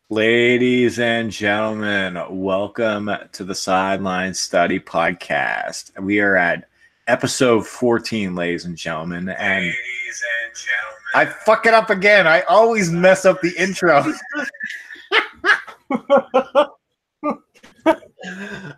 Ladies and gentlemen, welcome to the Sideline Study Podcast. We are at episode 14, ladies and gentlemen. And I fuck it up again. I always mess up the intro. What's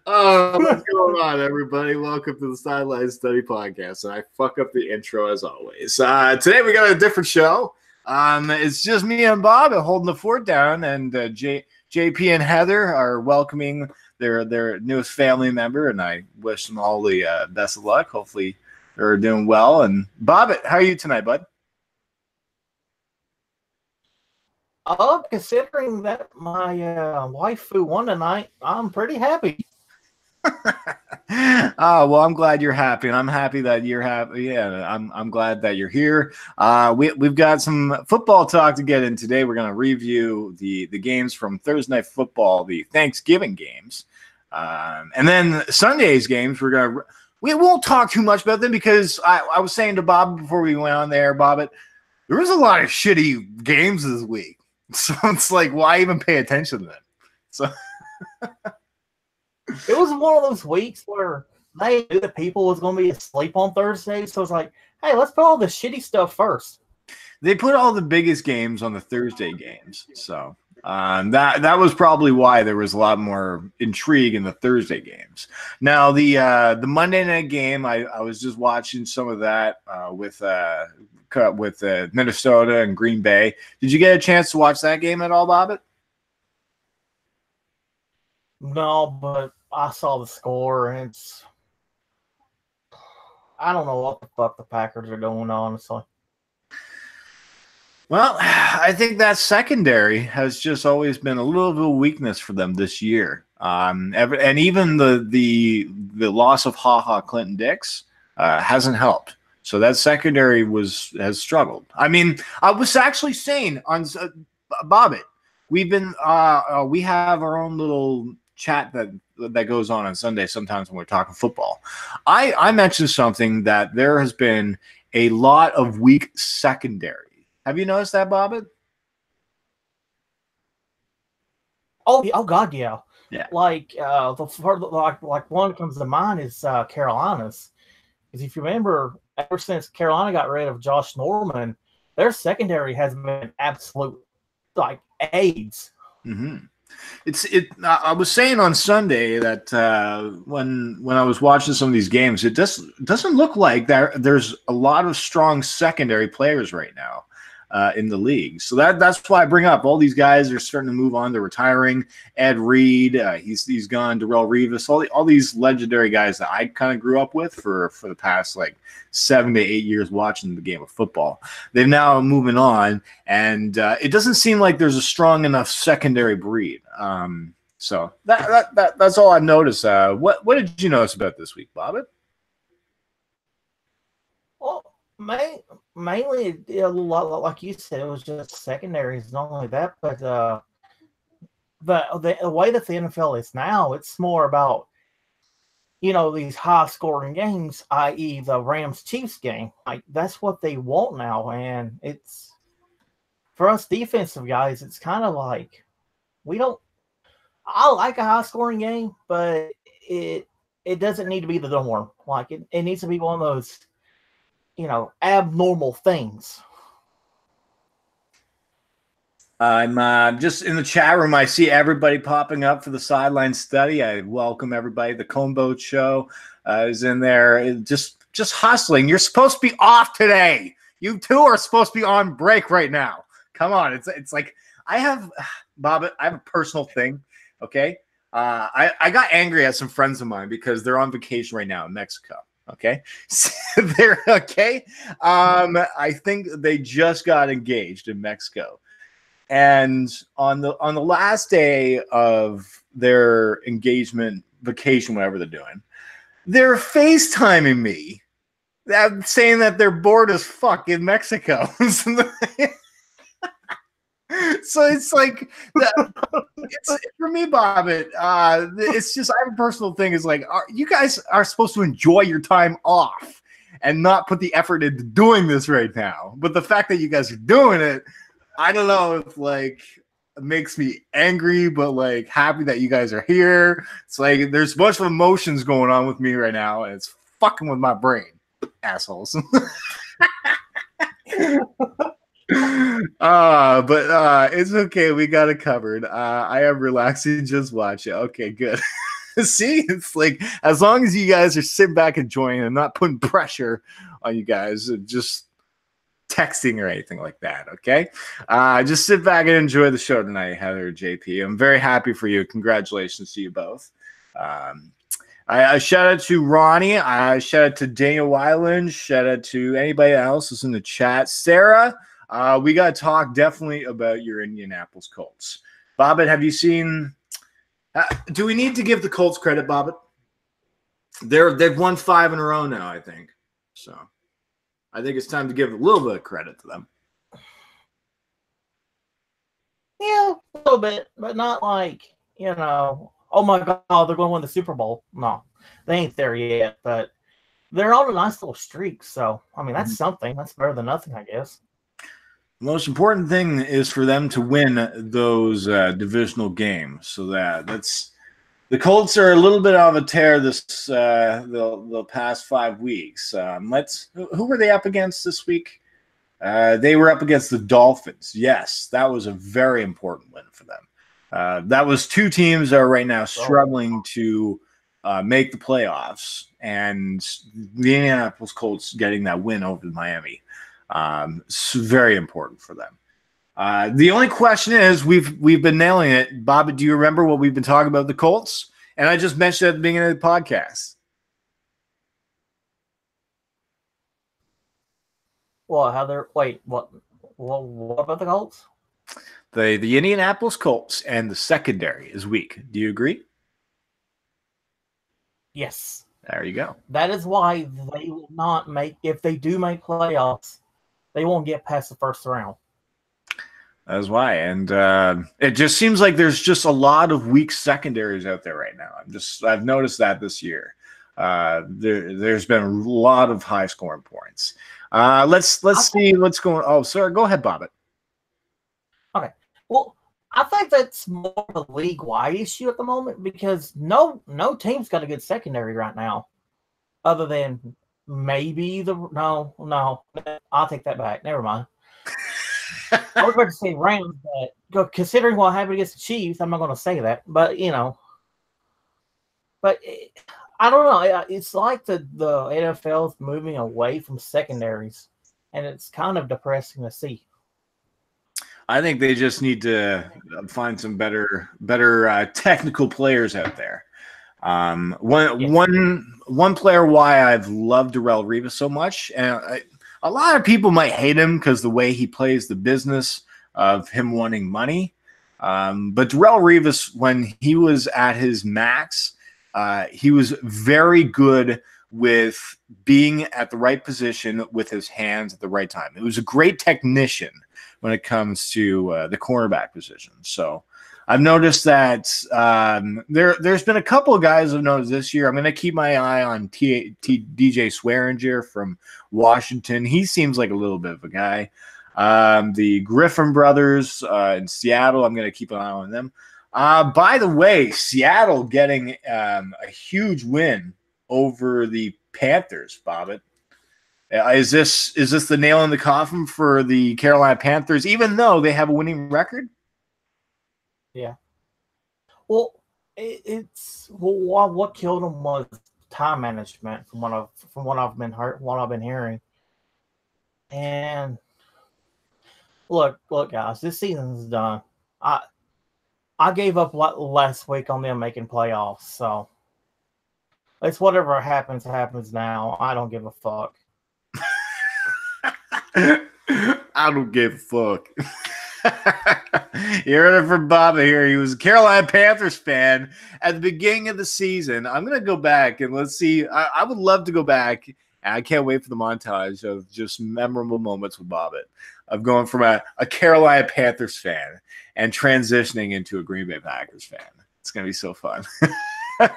going on, everybody? Welcome to the Sideline Study Podcast. And I fuck up the intro as always. Today we got a different show. It's just me and Bob holding the fort down, and JP and Heather are welcoming their newest family member, and I wish them all the best of luck. Hopefully they're doing well. And Bob, how are you tonight, bud? Considering that my wife who won tonight, I'm pretty happy. Oh, well, I'm glad you're happy, and I'm happy that you're happy. Yeah, I'm glad that you're here. We've got some football talk to get in today. We're going to review the games from Thursday Night Football, the Thanksgiving games, and then Sunday's games. We won't talk too much about them because I was saying to Bob before we went on there, Bob, there was a lot of shitty games this week, so it's like, why even pay attention to them? So. It was one of those weeks where they knew that people was going to be asleep on Thursday, so it's like, hey, let's put all the shitty stuff first. They put all the biggest games on the Thursday games, so that was probably why there was a lot more intrigue in the Thursday games. Now the Monday night game, I was just watching some of that with Minnesota and Green Bay. Did you get a chance to watch that game at all, Bobbit? No, but I saw the score, and I don't know what the fuck the Packers are doing, honestly. Well, I think that secondary has just always been a little bit of weakness for them this year. And even the loss of Clinton Dix hasn't helped. So that secondary has struggled. I mean, I was actually saying on Bobbit, we have our own little chat that goes on Sunday sometimes when we're talking football. I mentioned something that there has been a lot of weak secondary. Have you noticed that, Bobbit? Oh God, yeah. Yeah. Like like one that comes to mind is Carolina's. Because if you remember, ever since Carolina got rid of Josh Norman, their secondary has been absolute like AIDS. Mm-hmm. I was saying on Sunday that when I was watching some of these games, it doesn't look like there's a lot of strong secondary players right now in the league. So that's why I bring up all these guys are starting to move on. They're retiring. Ed Reed, he's gone. Darrelle Revis, all these legendary guys that I kind of grew up with for the past like 7 to 8 years watching the game of football. They're now moving on, and it doesn't seem like there's a strong enough secondary breed. So that's all I've noticed. What did you notice about this week, Bobbit? Well, mainly a lot like you said, it was just secondaries. Not only that, but the way that the NFL is now, it's more about these high scoring games, i.e. the Rams Chiefs game. Like that's what they want now, and it's for us defensive guys. It's kind of like I like a high scoring game, but it doesn't need to be the norm. Like it needs to be one of those abnormal things. I'm just in the chat room. I see everybody popping up for the Sideline Study. I welcome everybody. The Combo Show is in there. Just hustling. You're supposed to be off today. You two are supposed to be on break right now. Come on. It's like I have a personal thing. Okay. I got angry at some friends of mine because they're on vacation right now in Mexico. Okay. So they're okay. I think they just got engaged in Mexico. And on the last day of their engagement vacation, whatever they're doing, they're FaceTiming me, saying that they're bored as fuck in Mexico. So it's like, it's for me, Bob. It's just, I have a personal thing. Is like, you guys are supposed to enjoy your time off and not put the effort into doing this right now. But the fact that you guys are doing it, I don't know if like makes me angry, but like happy that you guys are here. It's like there's a bunch of emotions going on with me right now, and it's fucking with my brain, assholes. But it's okay. We got it covered. I am relaxing. Just watch it. Okay, good. See, it's like as long as you guys are sitting back enjoying and not putting pressure on you guys, just texting or anything like that. Okay, just sit back and enjoy the show tonight, Heather, JP. I'm very happy for you. Congratulations to you both. I shout out to Ronnie. I shout out to Daniel Weiland. Shout out to anybody else who's in the chat. Sarah, we got to talk definitely about your Indianapolis Colts. Bobbit, have you seen? Do we need to give the Colts credit, Bobbit? They've won 5 in a row now, I think. So I think it's time to give a little bit of credit to them. Yeah, a little bit, but not like, oh my God, they're going to win the Super Bowl. No, they ain't there yet, but they're on a nice little streak. So, I mean, that's something. That's better than nothing, I guess. The most important thing is for them to win those divisional games. So that's the Colts are a little bit of a tear this the past 5 weeks. Who were they up against this week? They were up against the Dolphins. Yes, that was a very important win for them. That was 2 teams that are right now struggling to make the playoffs, and the Indianapolis Colts getting that win over Miami. It's very important for them. The only question is we've been nailing it. Bobby, do you remember what we've been talking about the Colts? And I just mentioned at the beginning of the podcast. Well, what about the Colts? The Indianapolis Colts and the secondary is weak. Do you agree? Yes. There you go. That is why they will not make, if they do make playoffs, they won't get past the first round. That's why. And it just seems like there's just a lot of weak secondaries out there right now. I've noticed that this year. There's been a lot of high scoring points. Let's see what's going on. Oh, sorry. Go ahead, Bobbit. Okay. Well, I think that's more of a league-wide issue at the moment because no team's got a good secondary right now, other than maybe no. I'll take that back. Never mind. I was about to say Rams, but considering what happened against the Chiefs, I'm not going to say that. But I don't know. It's like the NFL's moving away from secondaries, and it's kind of depressing to see. I think they just need to find some better technical players out there. One player why I've loved Darrelle Revis so much, and a lot of people might hate him because the way he plays the business of him wanting money. But Darrelle Revis, when he was at his max, he was very good with being at the right position with his hands at the right time. It was a great technician when it comes to the cornerback position. So I've noticed that there's been a couple of guys I've noticed this year. I'm going to keep my eye on DJ Swearinger from Washington. He seems like a little bit of a guy. The Griffin brothers in Seattle, I'm going to keep an eye on them. By the way, Seattle getting a huge win over the Panthers, Bobbit. Is this the nail in the coffin for the Carolina Panthers, even though they have a winning record? Yeah. Well, what killed them was time management, from what I've been hearing. And look, guys, this season's done. I gave up last week on them making playoffs, so it's whatever happens now. I don't give a fuck. I don't give a fuck. You heard it from Bobby here. He was a Carolina Panthers fan at the beginning of the season. I'm going to go back and let's see. I would love to go back. And I can't wait for the montage of just memorable moments with Bobbitt of going from a Carolina Panthers fan and transitioning into a Green Bay Packers fan. It's going to be so fun. But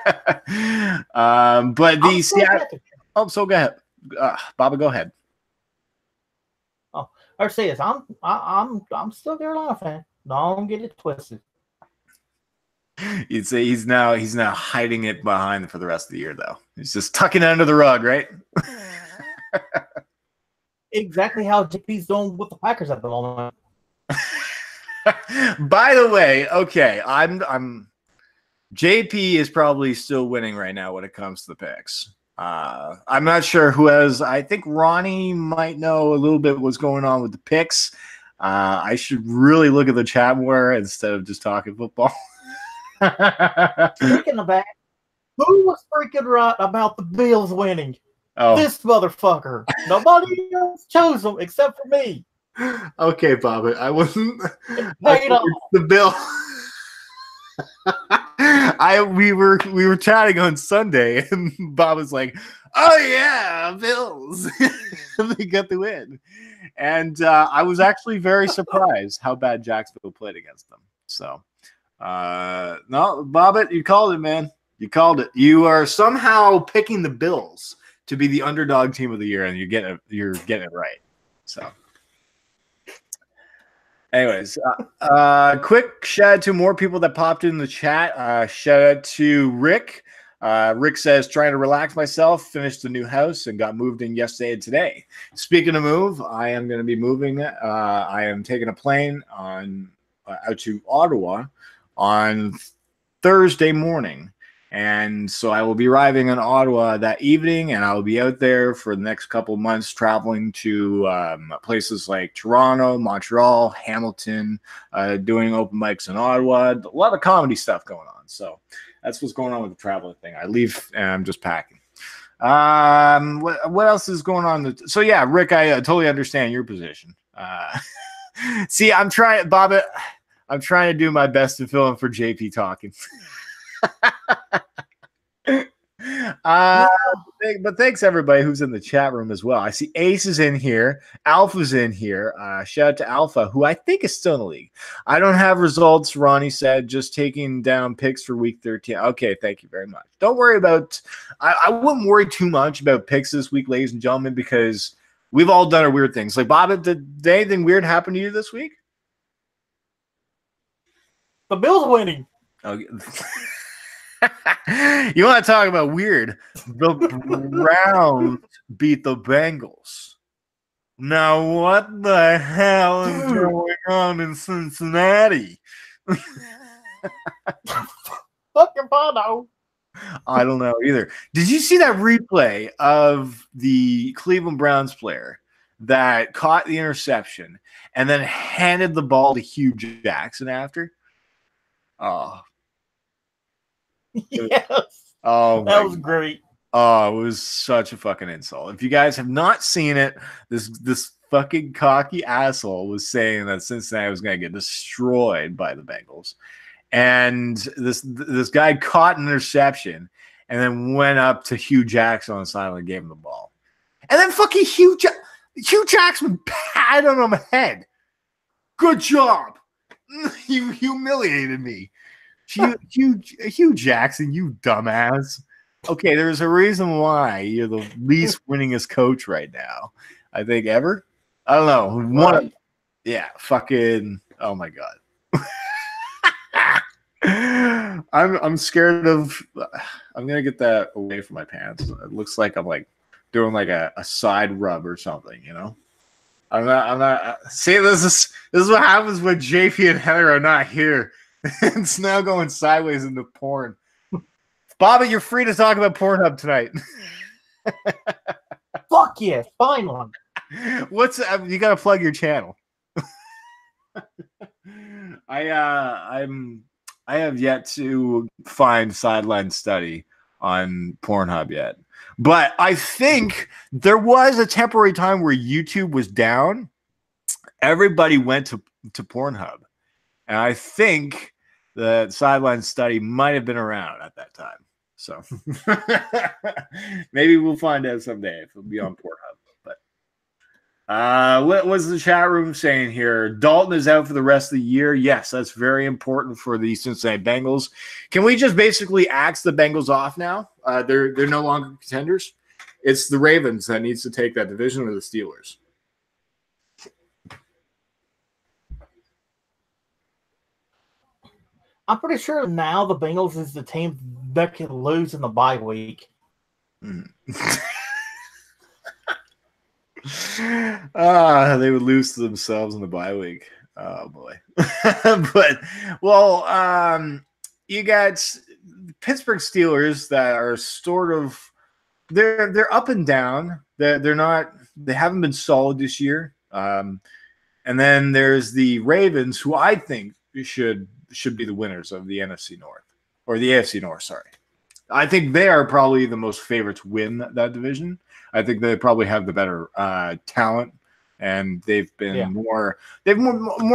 the Seattle. Oh, so go ahead. Bobby, go ahead. Oh, I say this. I'm still a Carolina fan. Don't get it twisted. You'd say he's now hiding it behind for the rest of the year, though. He's just tucking it under the rug, right? Exactly how JP's doing with the Packers at the moment. By the way, okay, I'm JP is probably still winning right now when it comes to the picks. I'm not sure who has. I think Ronnie might know a little bit what's going on with the picks. I should really look at the chat more instead of just talking football. Speaking of that, who was freaking right about the Bills winning? Oh, this motherfucker. Nobody else chose them except for me. Okay, Bob. I wasn't. Paid off. The bill. We were chatting on Sunday, and Bob was like, "Oh yeah, Bills, they got the win," and I was actually very surprised how bad Jacksonville played against them. So, no, Bobbit, you called it, man. You called it. You are somehow picking the Bills to be the underdog team of the year, and you're getting it right. So. Anyways, quick shout out to more people that popped in the chat. Shout out to Rick. Rick says, trying to relax myself, finished the new house, and got moved in yesterday and today. Speaking of move, I am going to be moving. I am taking a plane on out to Ottawa on Thursday morning. And so I will be arriving in Ottawa that evening, and I will be out there for the next couple months traveling to places like Toronto, Montreal, Hamilton, doing open mics in Ottawa. A lot of comedy stuff going on. So that's what's going on with the traveling thing. I leave and I'm just packing. What else is going on? So yeah, Rick, I totally understand your position. See, I'm trying, Bob, I'm trying to do my best to fill in for JP talking. But thanks everybody who's in the chat room as well. I see Ace is in here, Alpha's in here. Shout out to Alpha, who I think is still in the league. I don't have results, Ronnie said, just taking down picks for week 13. Okay, thank you very much. Don't worry about I wouldn't worry too much about picks this week, ladies and gentlemen, because we've all done our weird things. Like, Bob, did anything weird happen to you this week? The Bills winning. Okay. You want to talk about weird? The Browns beat the Bengals. Now, what the hell is going on in Cincinnati? Fucking Bono. I don't know either. Did you see that replay of the Cleveland Browns player that caught the interception and then handed the ball to Hugh Jackson after? Oh. Yes. Oh, that was great. Oh, it was such a fucking insult. If you guys have not seen it, this fucking cocky asshole was saying that Cincinnati was going to get destroyed by the Bengals. And this guy caught an interception and then went up to Hugh Jackson on the sideline and gave him the ball. And then fucking Hugh Jackson patted him on the head. Good job. You humiliated me. Hugh Jackson, you dumbass. Okay, there's a reason why you're the least winningest coach right now. I think ever. I don't know. Fucking. Oh my god. I'm scared of. I'm gonna get that away from my pants. It looks like I'm like doing like a side rub or something. You know. I'm not. See, this is what happens when JP and Heather are not here. It's now going sideways into porn. Bobby, you're free to talk about Pornhub tonight. Fuck yeah, find one. What's you got to plug your channel? I have yet to find Sideline Study on Pornhub yet, but I think there was a temporary time where YouTube was down. Everybody went to Pornhub. And I think the Sideline Study might have been around at that time. So maybe we'll find out someday if it'll be on Pornhub. But what was the chat room saying here? Dalton is out for the rest of the year. Yes, that's very important for the Cincinnati Bengals. Can we just basically axe the Bengals off now? They're no longer contenders. It's the Ravens that needs to take that division, or the Steelers. I'm pretty sure now the Bengals is the team that can lose in the bye week. They would lose to themselves in the bye week. Oh boy. But you got Pittsburgh Steelers that are sort of they're up and down. They haven't been solid this year. And then there's the Ravens, who I think should be the winners of the NFC North, or the AFC North, sorry. I think they are probably the most favored to win that division. I think they probably have the better talent, and they've been more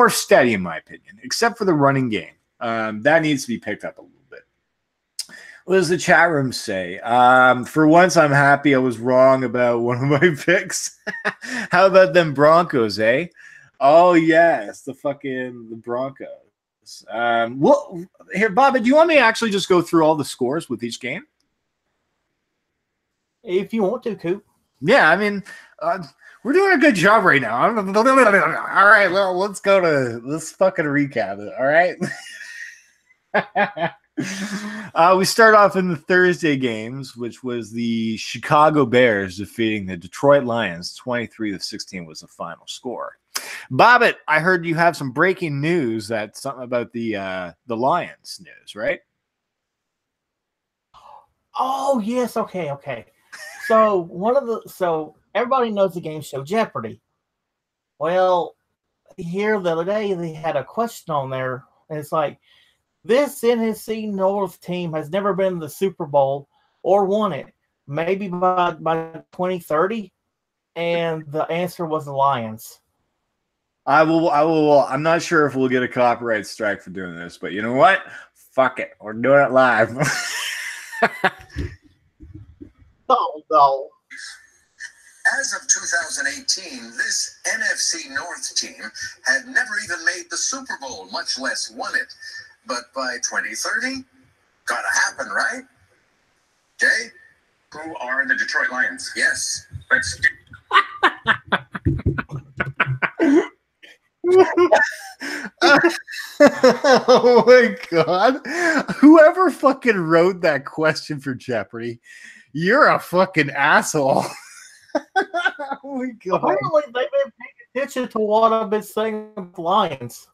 steady, in my opinion, except for the running game. That needs to be picked up a little bit. What does the chat room say? For once, I'm happy I was wrong about one of my picks. How about them Broncos, eh? Oh, yes, the Broncos. Well, here, Bob, do you want me to actually just go through all the scores with each game? If you want to, Coop. Yeah, I mean, we're doing a good job right now. All right, well, let's fucking recap it, all right? We start off in the Thursday games, which was the Chicago Bears defeating the Detroit Lions. 23-16 was the final score. Bobbitt, I heard you have some breaking news. That's something about the Lions news, right? Oh yes, okay. So everybody knows the game show Jeopardy. Well, here the other day they had a question on there, and it's like, this NFC North team has never been in the Super Bowl or won it. Maybe by 2030, and the answer was the Lions. I will. I'm not sure if we'll get a copyright strike for doing this, but you know what? Fuck it. We're doing it live. Oh, no. As of 2018, this NFC North team had never even made the Super Bowl, much less won it. But by 2030, gotta happen, right? Jay? Who are the Detroit Lions? Yes. Let's Oh my god. Whoever fucking wrote that question for Jeopardy, you're a fucking asshole. Oh my god. Apparently they've been paying attention to what I've been saying with Lions.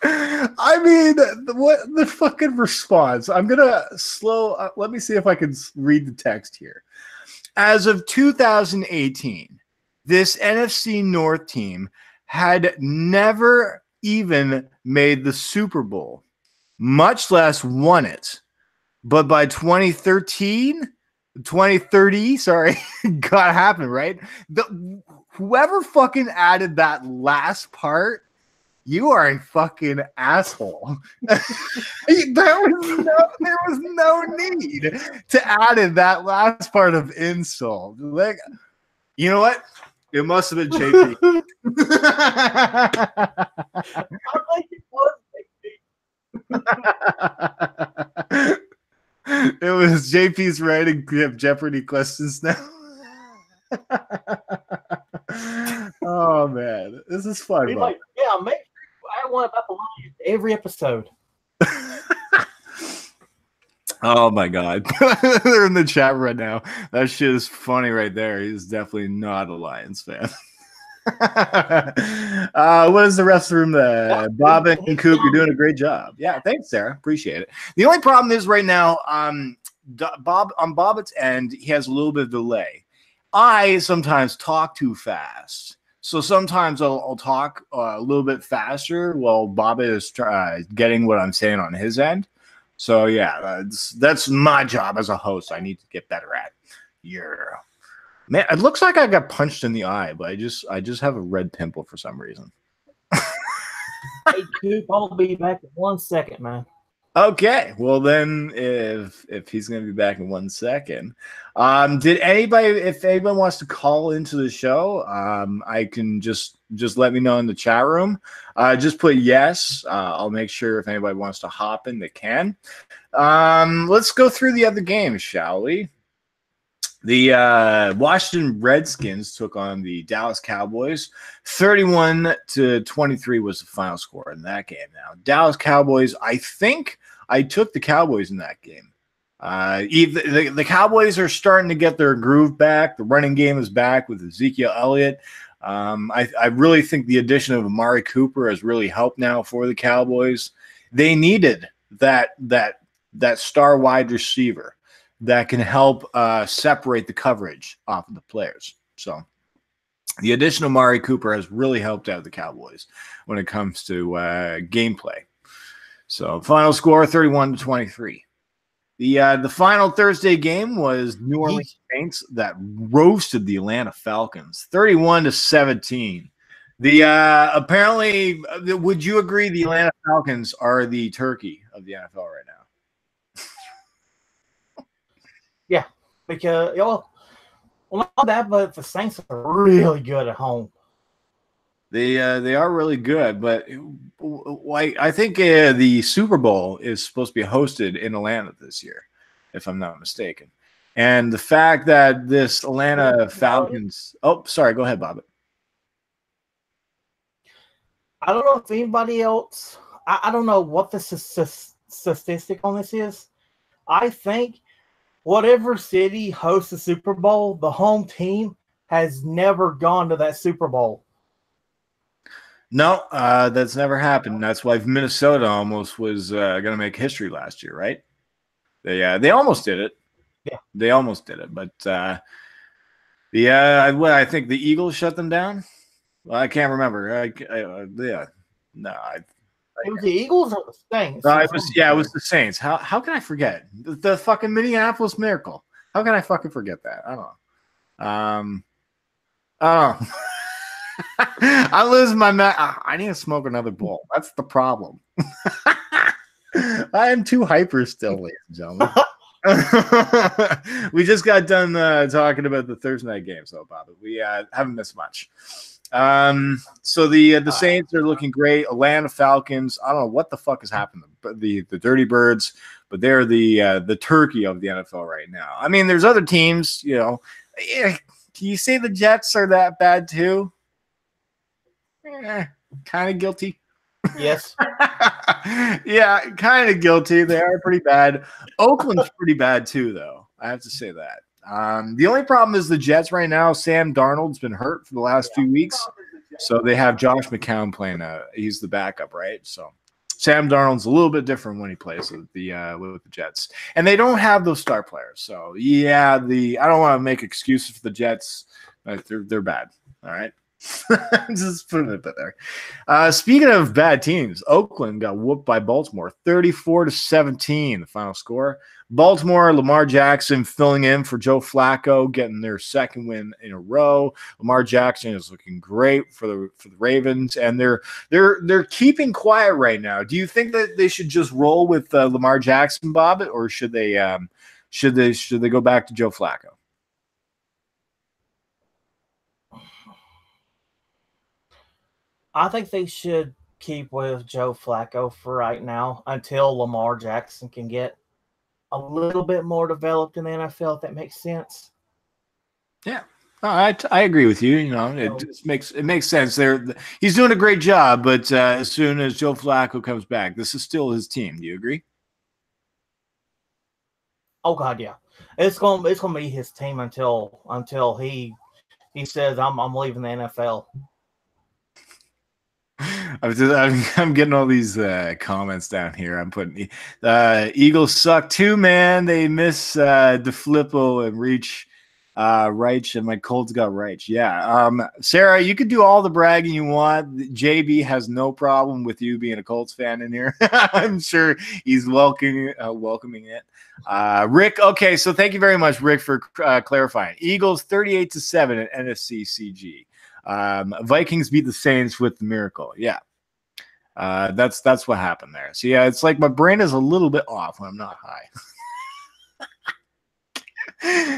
I mean, what the fucking response? I'm gonna let me see if I can read the text here. As of 2018, this NFC North team had never even made the Super Bowl, much less won it. But by 2030, sorry, gotta happen, right? Whoever fucking added that last part, you are a fucking asshole. There was no need to add in that last part of insult. Like, you know what? It must have been JP. I think it was JP. It was JP's writing Jeopardy questions now. Oh man, this is fun. He's like, yeah, make sure I want about the Lions every episode. Oh my god. They're in the chat right now. That shit is funny right there. He's definitely not a Lions fan. What is the rest of the room? Bob and Coop, you're doing a great job. Yeah, thanks, Sarah. Appreciate it. The only problem is right now, Bob on Bobbitt's end, he has a little bit of delay. I sometimes talk too fast. So sometimes I'll talk a little bit faster while Bobbitt is getting what I'm saying on his end. So yeah, that's my job as a host. I need to get better at. Man, it looks like I got punched in the eye, but I just have a red pimple for some reason. Hey, Coop, I'll be back in 1 second, man. Okay, well then, if he's gonna be back in 1 second, if anyone wants to call into the show, I can just let me know in the chat room. Just put yes. I'll make sure if anybody wants to hop in, they can. Let's go through the other games, shall we? The Washington Redskins took on the Dallas Cowboys. 31-23 was the final score in that game. Now, Dallas Cowboys, I think I took the Cowboys in that game. The Cowboys are starting to get their groove back. The running game is back with Ezekiel Elliott. I really think the addition of Amari Cooper has really helped now for the Cowboys. They needed that star wide receiver that can help separate the coverage off of the players. So the addition of Amari Cooper has really helped out the Cowboys when it comes to gameplay. So final score 31-23. The final Thursday game was New Orleans Saints that roasted the Atlanta Falcons 31-17. Apparently, would you agree the Atlanta Falcons are the turkey of the NFL right now? Yeah, because well, not that, but the Saints are really good at home. They are really good, but I think the Super Bowl is supposed to be hosted in Atlanta this year, if I'm not mistaken. And the fact that this Atlanta Falcons – oh, sorry, go ahead, Bob. I don't know if anybody else – I don't know what the statistic on this is. I think whatever city hosts the Super Bowl, the home team has never gone to that Super Bowl. No, that's never happened. That's why Minnesota almost was going to make history last year, right? They almost did it. Yeah, they almost did it, but I think the Eagles shut them down. Well, I can't remember. It was the Eagles or the Saints? It was the Saints. How can I forget the fucking Minneapolis Miracle? How can I fucking forget that? I don't know. I'm losing my I need to smoke another bowl. That's the problem. I am too hyper still, ladies and gentlemen. We just got done talking about the Thursday night game, so Bob, we haven't missed much. So the Saints are looking great. Atlanta Falcons, I don't know what the fuck has happened, but the Dirty Birds, but they're the turkey of the NFL right now. I mean, there's other teams, you know. Can you say the Jets are that bad too? Kind of guilty. Yes. Yeah, kind of guilty. They are pretty bad. Oakland's pretty bad too, though. I have to say that. The only problem is the Jets right now. Sam Darnold's been hurt for the last few weeks, so they have Josh McCown playing. He's the backup, right? So Sam Darnold's a little bit different when he plays with the Jets, and they don't have those star players. So yeah, I don't want to make excuses for the Jets, but they're bad. All right. Just put it there. Speaking of bad teams, Oakland got whooped by Baltimore 34-17, the final score. Baltimore, Lamar Jackson filling in for Joe Flacco, getting their second win in a row. Lamar Jackson is looking great for the Ravens, and they're keeping quiet right now. Do you think that they should just roll with Lamar Jackson, Bob, or should they go back to Joe Flacco? I think they should keep with Joe Flacco for right now until Lamar Jackson can get a little bit more developed in the NFL, if that makes sense. Yeah, I agree with you. You know, it just makes sense. He's doing a great job, but as soon as Joe Flacco comes back, this is still his team. Do you agree? Oh God, yeah. It's gonna be his team until he says I'm leaving the NFL. I'm getting all these comments down here. I'm putting Eagles suck too, man. They miss DeFlippo and Reich, and my Colts got Reich. Yeah. Sarah, you could do all the bragging you want. JB has no problem with you being a Colts fan in here. I'm sure he's welcoming it. Rick, okay, so thank you very much, Rick, for clarifying. Eagles 38-7 at NFC CG. Vikings beat the Saints with the miracle. Yeah. That's what happened there. So yeah, it's like my brain is a little bit off when I'm not high.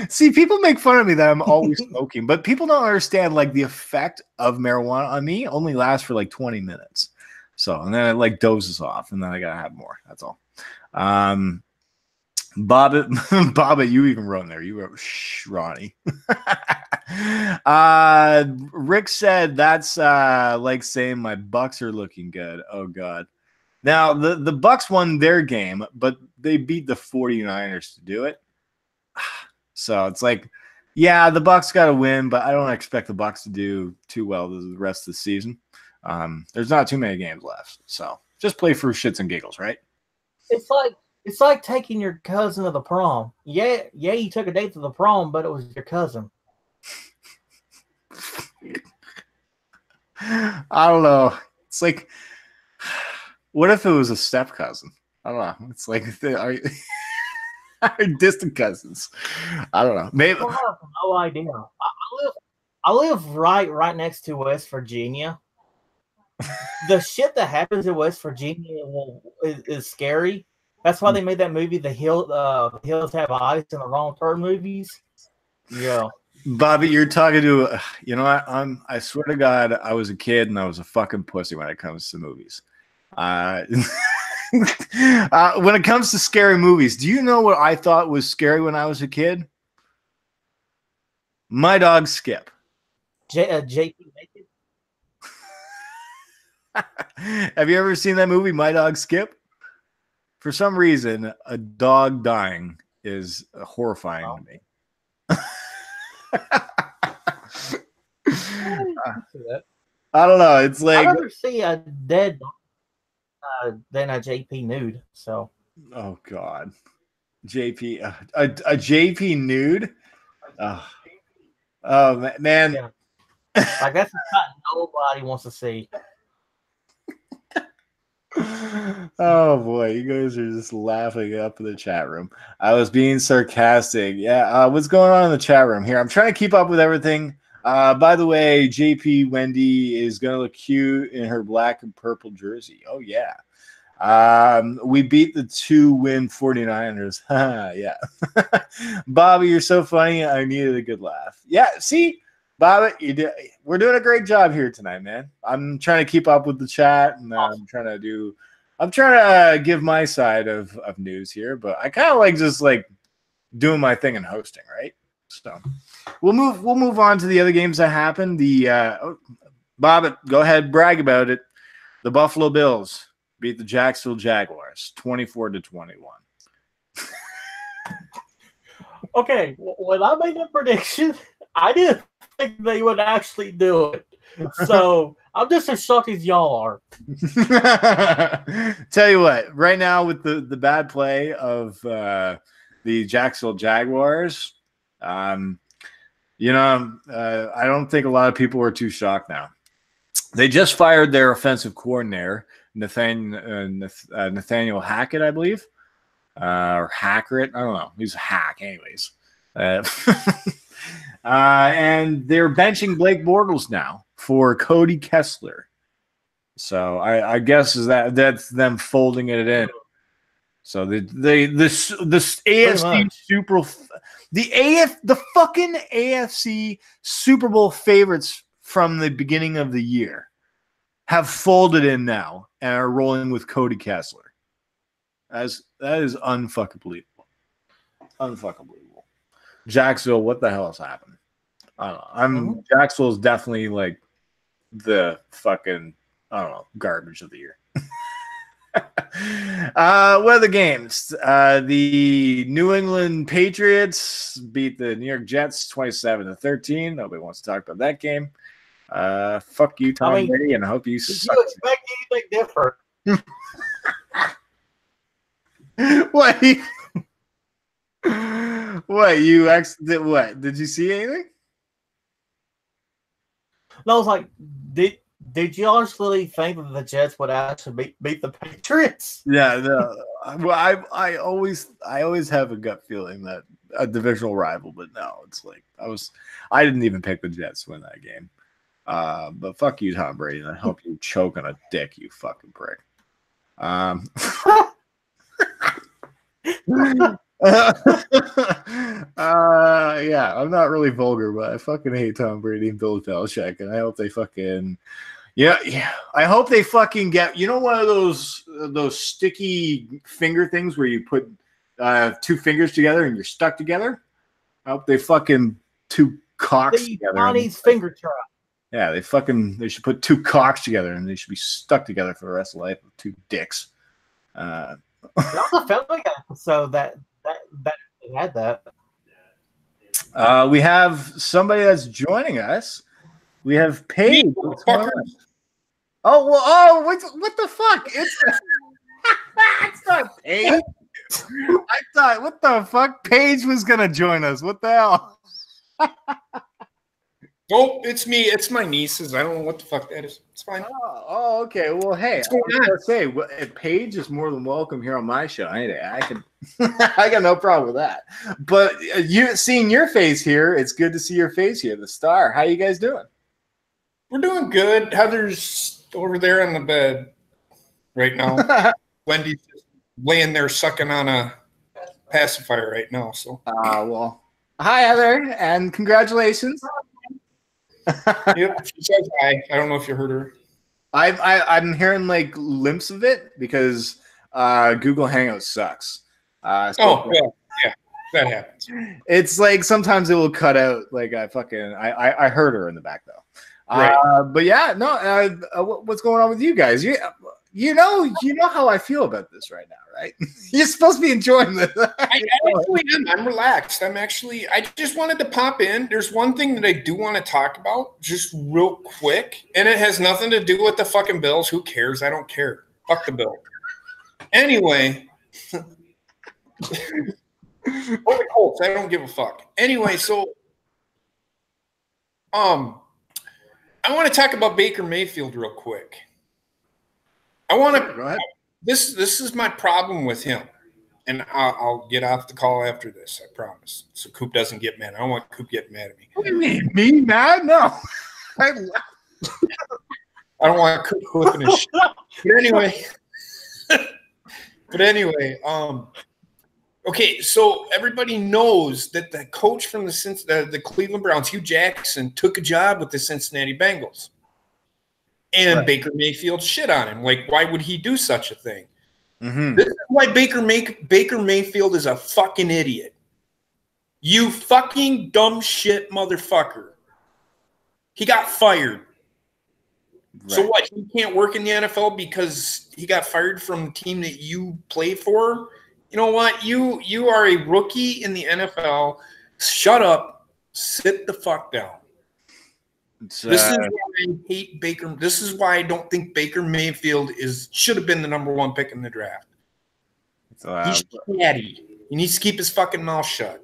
See, people make fun of me that I'm always smoking, but people don't understand like the effect of marijuana on me only lasts for like 20 minutes. So, and then it like dozes off and then I gotta have more. That's all. Bobbit, you even wrote in there. You wrote, shh, Ronnie. Rick said that's like saying my Bucks are looking good. Oh, God. Now, the Bucks won their game, but they beat the 49ers to do it. So it's like, yeah, the Bucks got to win, but I don't expect the Bucks to do too well the rest of the season. There's not too many games left. So just play for shits and giggles, right? It's like taking your cousin to the prom. Yeah, you took a date to the prom, but it was your cousin. I don't know. It's like, what if it was a step cousin? I don't know. It's like, are distant cousins. I don't know. Maybe. I have no idea. I live right next to West Virginia. The shit that happens in West Virginia is scary. That's why they made that movie, The Hills Have Eyes, in the Wrong Turn movies. Yeah. Bobby, you're talking to, you know what? I swear to God, I was a kid and I was a fucking pussy when it comes to movies. When it comes to scary movies, do you know what I thought was scary when I was a kid? My dog Skip. JP Naked? Have you ever seen that movie, My Dog Skip? For some reason, a dog dying is horrifying to me. I don't know. It's like, I'd rather see a dead dog than a JP nude. So, oh God, JP, a JP nude. Oh man, yeah. Like that's not nobody wants to see. Oh boy, you guys are just laughing up in the chat room. I was being sarcastic. Yeah, what's going on in the chat room here? I'm trying to keep up with everything. By the way, JP Wendy is gonna look cute in her black and purple jersey. Oh yeah. We beat the 2-win 49ers. Yeah. Bobby, you're so funny. I needed a good laugh. Yeah, see, Bobby, we're doing a great job here tonight, man. I'm trying to keep up with the chat, and I'm trying to give my side of news here, but I kind of like just like doing my thing and hosting, right? So we'll move on to the other games that happened. Bobby, go ahead, brag about it. The Buffalo Bills beat the Jacksonville Jaguars 24-21. Okay, when I made that prediction, I didn't think they would actually do it. So I'm just as shocked as y'all are. Tell you what, right now with the bad play of the Jacksonville Jaguars, I don't think a lot of people are too shocked now. They just fired their offensive coordinator, Nathaniel Hackett, I believe, or Hackett. I don't know. He's a hack, anyways. And they're benching Blake Bortles now for Cody Kessler. So I guess that's them folding it in. So the AFC the fucking AFC Super Bowl favorites from the beginning of the year have folded in now and are rolling with Cody Kessler. That is unfucking believable. Unfucking believable. Jacksonville, what the hell has happened? I don't know. Jacksonville is definitely like the fucking, I don't know, garbage of the year. What are the games? The New England Patriots beat the New York Jets 27-13. Nobody wants to talk about that game. Fuck you, Tom Brady, and I hope you suck. Did you expect anything different? What? What? You actually what? Did you see anything? No, I was like, did you honestly think that the Jets would actually beat the Patriots? Yeah, no. Well, I always have a gut feeling that a divisional rival, but no, it's like I didn't even pick the Jets to win that game. But fuck you, Tom Brady, and I hope you choke on a dick, you fucking prick. Yeah, I'm not really vulgar, but I fucking hate Tom Brady and Bill Belichick, and I hope they fucking yeah. I hope they fucking get one of those sticky finger things where you put two fingers together and you're stuck together. I hope they fucking two cocks together. Johnny's finger trap. Yeah, they should put two cocks together and they should be stuck together for the rest of life with two dicks. That was a family episode that had that. We have somebody that's joining us. We have Paige. What the fuck? It's not Paige. I thought, what the fuck? Paige was gonna join us. What the hell? Oh, it's me. It's my nieces. I don't know what the fuck that is. It's fine. Oh, okay. Well, hey, I was gonna say, Paige is more than welcome here on my show. I can, I got no problem with that. But seeing your face here, it's good to see your face here, the star. How you guys doing? We're doing good. Heather's over there on the bed right now. Wendy's just laying there sucking on a pacifier right now. So, well, hi Heather, and congratulations. Yep, she says hi. I don't know if you heard her. I'm hearing like limps of it because Google Hangouts sucks. Yeah, that happens. It's like sometimes it will cut out. Like I heard her in the back though. Right. But yeah, no. What's going on with you guys? You know how I feel about this right now, right? You're supposed to be enjoying this. I actually am. I'm relaxed. I just wanted to pop in. There's one thing that I do want to talk about just real quick, and it has nothing to do with the fucking Bills. Who cares? I don't care. Fuck the Bills. Anyway. Or the Colts. I don't give a fuck. Anyway, so I want to talk about Baker Mayfield real quick. I want to. Go ahead. This is my problem with him, and I'll get off the call after this. I promise. So Coop doesn't get mad. I don't want Coop getting mad at me. What do you mean? Me mad? No. I don't want Coop whipping his shit. But anyway, okay. So everybody knows that the coach from the Cleveland Browns, Hugh Jackson, took a job with the Cincinnati Bengals. And right. Baker Mayfield shit on him. Like, why would he do such a thing? Mm-hmm. This is why Baker Mayfield is a fucking idiot. You fucking dumb shit motherfucker. He got fired. Right. So what? He can't work in the NFL because he got fired from the team that you play for? You know what? You are a rookie in the NFL. Shut up. Sit the fuck down. This is why I hate Baker. This is why I don't think Baker Mayfield should have been the number one pick in the draft. He's catty. He needs to keep his fucking mouth shut.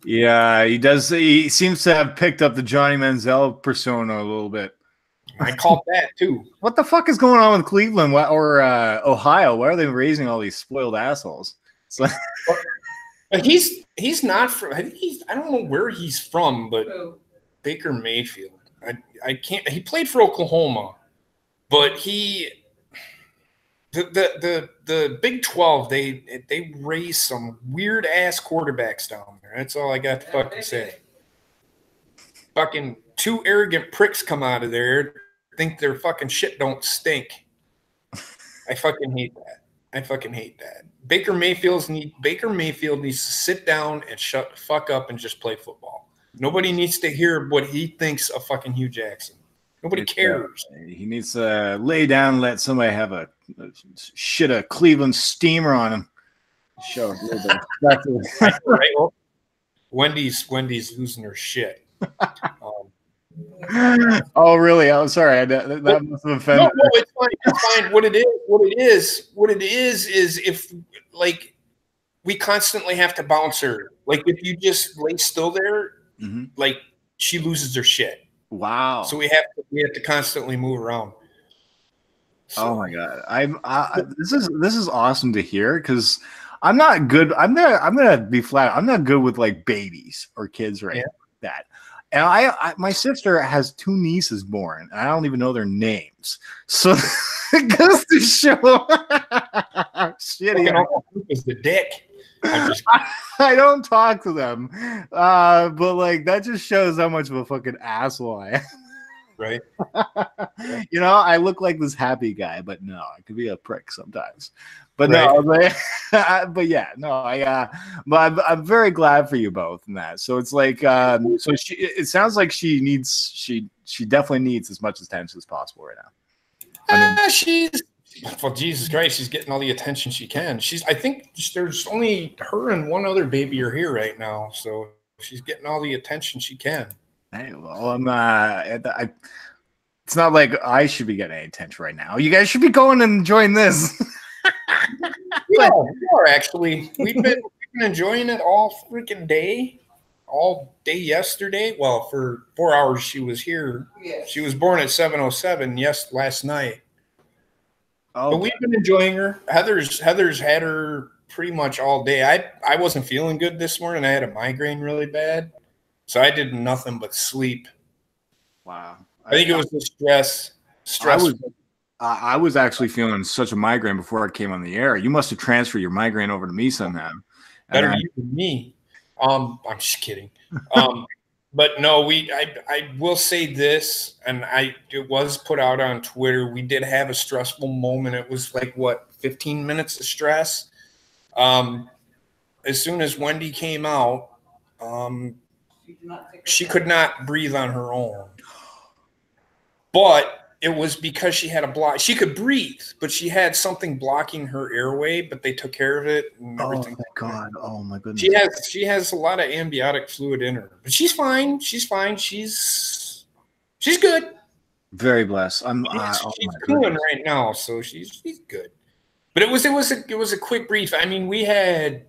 Yeah, he does. He seems to have picked up the Johnny Manziel persona a little bit. I called that too. What the fuck is going on with Cleveland or Ohio? Why are they raising all these spoiled assholes? So but he's not from. I don't know where he's from, but. Baker Mayfield. I can't. He played for Oklahoma, but the Big 12 they raise some weird ass quarterbacks down there. That's all I got to fucking say. Fucking two arrogant pricks come out of there, think their fucking shit don't stink. I fucking hate that. Baker Mayfield needs to sit down and shut the fuck up and just play football. Nobody needs to hear what he thinks of fucking Hugh Jackson. Nobody cares. He needs to lay down and let somebody have a Cleveland steamer on him. Show a little bit. Right? Well, Wendy's losing her shit. Oh, really? I'm sorry. That must have offended. No, it's fine. It's fine. What it is if like we constantly have to bounce her. Like if you just lay still there. Mm-hmm. Like she loses her shit. Wow. So we have to constantly move around. So. Oh my god. This is awesome to hear because I'm not good. I'm gonna be flat. I'm not good with like babies or kids or anything like that. And my sister has two nieces born, and I don't even know their names. So it goes to show shitty. Is the dick. I don't talk to them, but like that just shows how much of a fucking asshole I am. Right. I look like this happy guy, but no, I could be a prick sometimes. But Right. no, but yeah, no, but I'm very glad for you both in that. So it's like, so it sounds like she definitely needs as much attention as possible right now. Well, Jesus Christ, she's getting all the attention she can. I think there's only her and one other baby are here right now, so she's getting all the attention she can. Hey, well, it's not like I should be getting any attention right now. You guys should be going and enjoying this. We are actually. We've been enjoying it all freaking day, all day yesterday. Well, for 4 hours she was here. Yes. She was born at 7:07 last night. Oh, but we've been enjoying her. Heather's had her pretty much all day. I wasn't feeling good this morning. I had a migraine really bad, so I did nothing but sleep. Wow. I think it was the stress. I was actually feeling such a migraine before I came on the air. You must have transferred your migraine over to me somehow. Better you than me. I'm just kidding. But no, I will say this, and it was put out on Twitter. We did have a stressful moment. It was like 15 minutes of stress. As soon as Wendy came out, she could not breathe on her own. But it was because she had a block. She could breathe, but she had something blocking her airway, but they took care of it and everything. Oh my God. Oh my goodness. She has a lot of amniotic fluid in her, but she's fine. She's fine. She's good. Very blessed. She's cooling right now, so she's good. But it was a quick brief. I mean, we had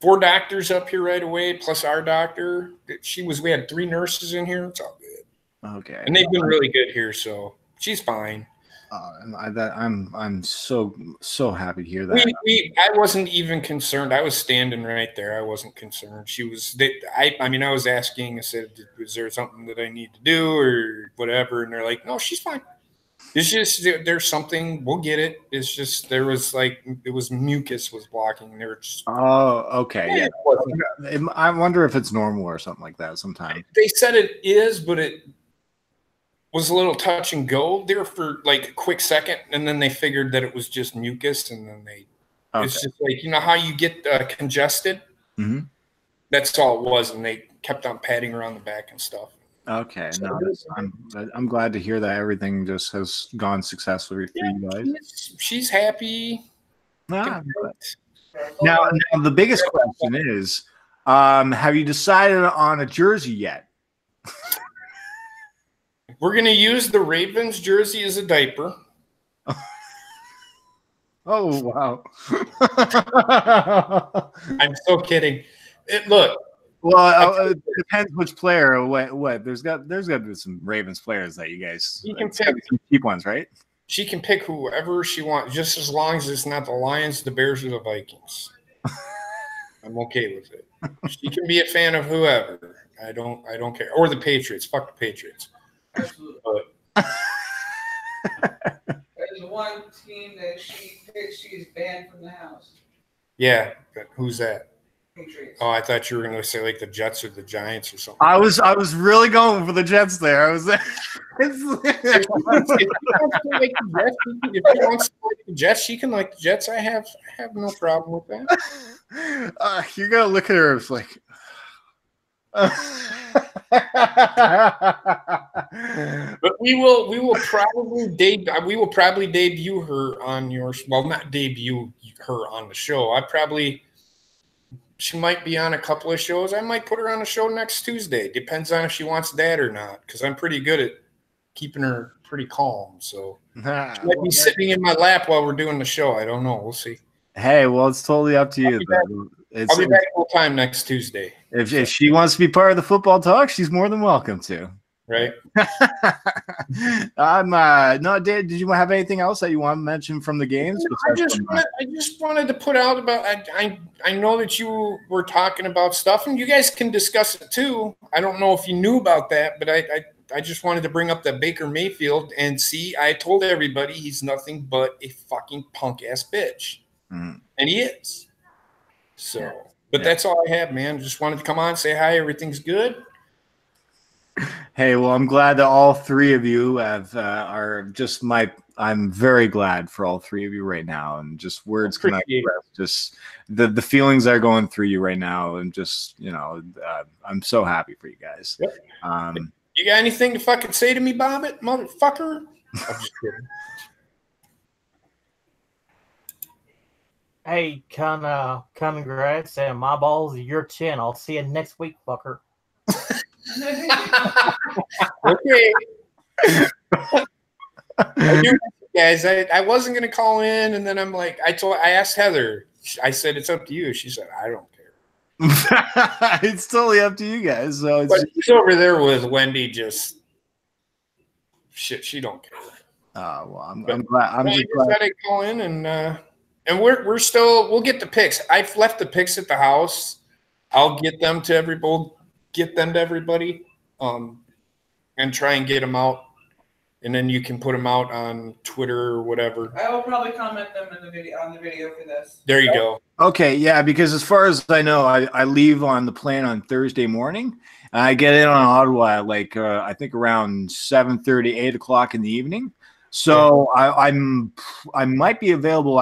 4 doctors up here right away, plus our doctor. We had 3 nurses in here. It's all good. Okay. And they've been really good here, so she's fine. I'm so happy to hear that. I wasn't even concerned. I was standing right there. I wasn't concerned. I was asking. I said, "Is there something that I need to do or whatever?" And they're like, "No, she's fine. It's just there's something. We'll get it. It's just it was mucus was blocking. They were just okay, yeah. I wonder if it's normal or something like that. Sometimes they said it is, but it was a little touch and go there for like a quick second, and then they figured that it was just mucus, and then it's just like, how you get congested. Mm-hmm. That's all it was, and they kept on patting her on the back and stuff. Okay, so I'm glad to hear that everything just has gone successfully for you guys. She's happy. Now the biggest question is, have you decided on a jersey yet? We're going to use the Ravens jersey as a diaper. Oh, wow. I'm so kidding. Look. Well, it depends which player. What? There's got to be some Ravens players that you guys can pick some cheap ones, right? She can pick whoever she wants, just as long as it's not the Lions, the Bears, or the Vikings. I'm okay with it. She can be a fan of whoever. I don't care. Or the Patriots. Fuck the Patriots. Absolutely. There's one team that she picks, she's banned from the house. Yeah, but who's that? Patriots. Oh, I thought you were going to say like the Jets or the Giants or something. I was really going for the Jets there. I was. If she wants to like the Jets, she can like the Jets. I have no problem with that. You're gonna look at her as like. But we will probably debut her on yours. Well, not debut her on the show. She might be on a couple of shows. I might put her on a show next Tuesday. Depends on if she wants that or not. Because I'm pretty good at keeping her pretty calm. So she might be sitting in my lap while we're doing the show. I don't know. We'll see. Hey, well, it's totally up to you. I'll be back full time next Tuesday. If she wants to be part of the football talk, she's more than welcome to. Right. Did you have anything else that you want to mention from the games? I just wanted to put out about. I know that you were talking about stuff, and you guys can discuss it too. I don't know if you knew about that, but I just wanted to bring up that Baker Mayfield and see. I told everybody he's nothing but a fucking punk ass bitch, and he is. So, but that's all I have, man. Just wanted to come on, say hi. Everything's good. Hey, well, I'm glad that all three of you have are just my. I'm very glad for all three of you right now, and just words cannot Appreciate it. express just the feelings that are going through you right now, and just I'm so happy for you guys. Yep. Um, You got anything to fucking say to me, Bobbit, motherfucker? I'm just kidding. Hey, congrats, and my balls are your chin. I'll see you next week, fucker. Okay. I do, guys. I wasn't gonna call in, and then I'm like, I asked Heather. I said it's up to you. She said I don't care. it's totally up to you guys. So it's But she's over there with Wendy. Just shit. She don't care. well, I'm glad. I'm just I glad. decided to call in, and we're still. We'll get the pics. I've left the pics at the house. I'll get them to everybody. Get them to everybody, and try and get them out. And then you can put them out on Twitter or whatever. I will probably comment them in the video on the video for this. There you go. Okay, yeah, because as far as I know, I leave on the plane on Thursday morning. And I get in on Ottawa at like I think around 7:30, 8 o'clock in the evening. So I might be available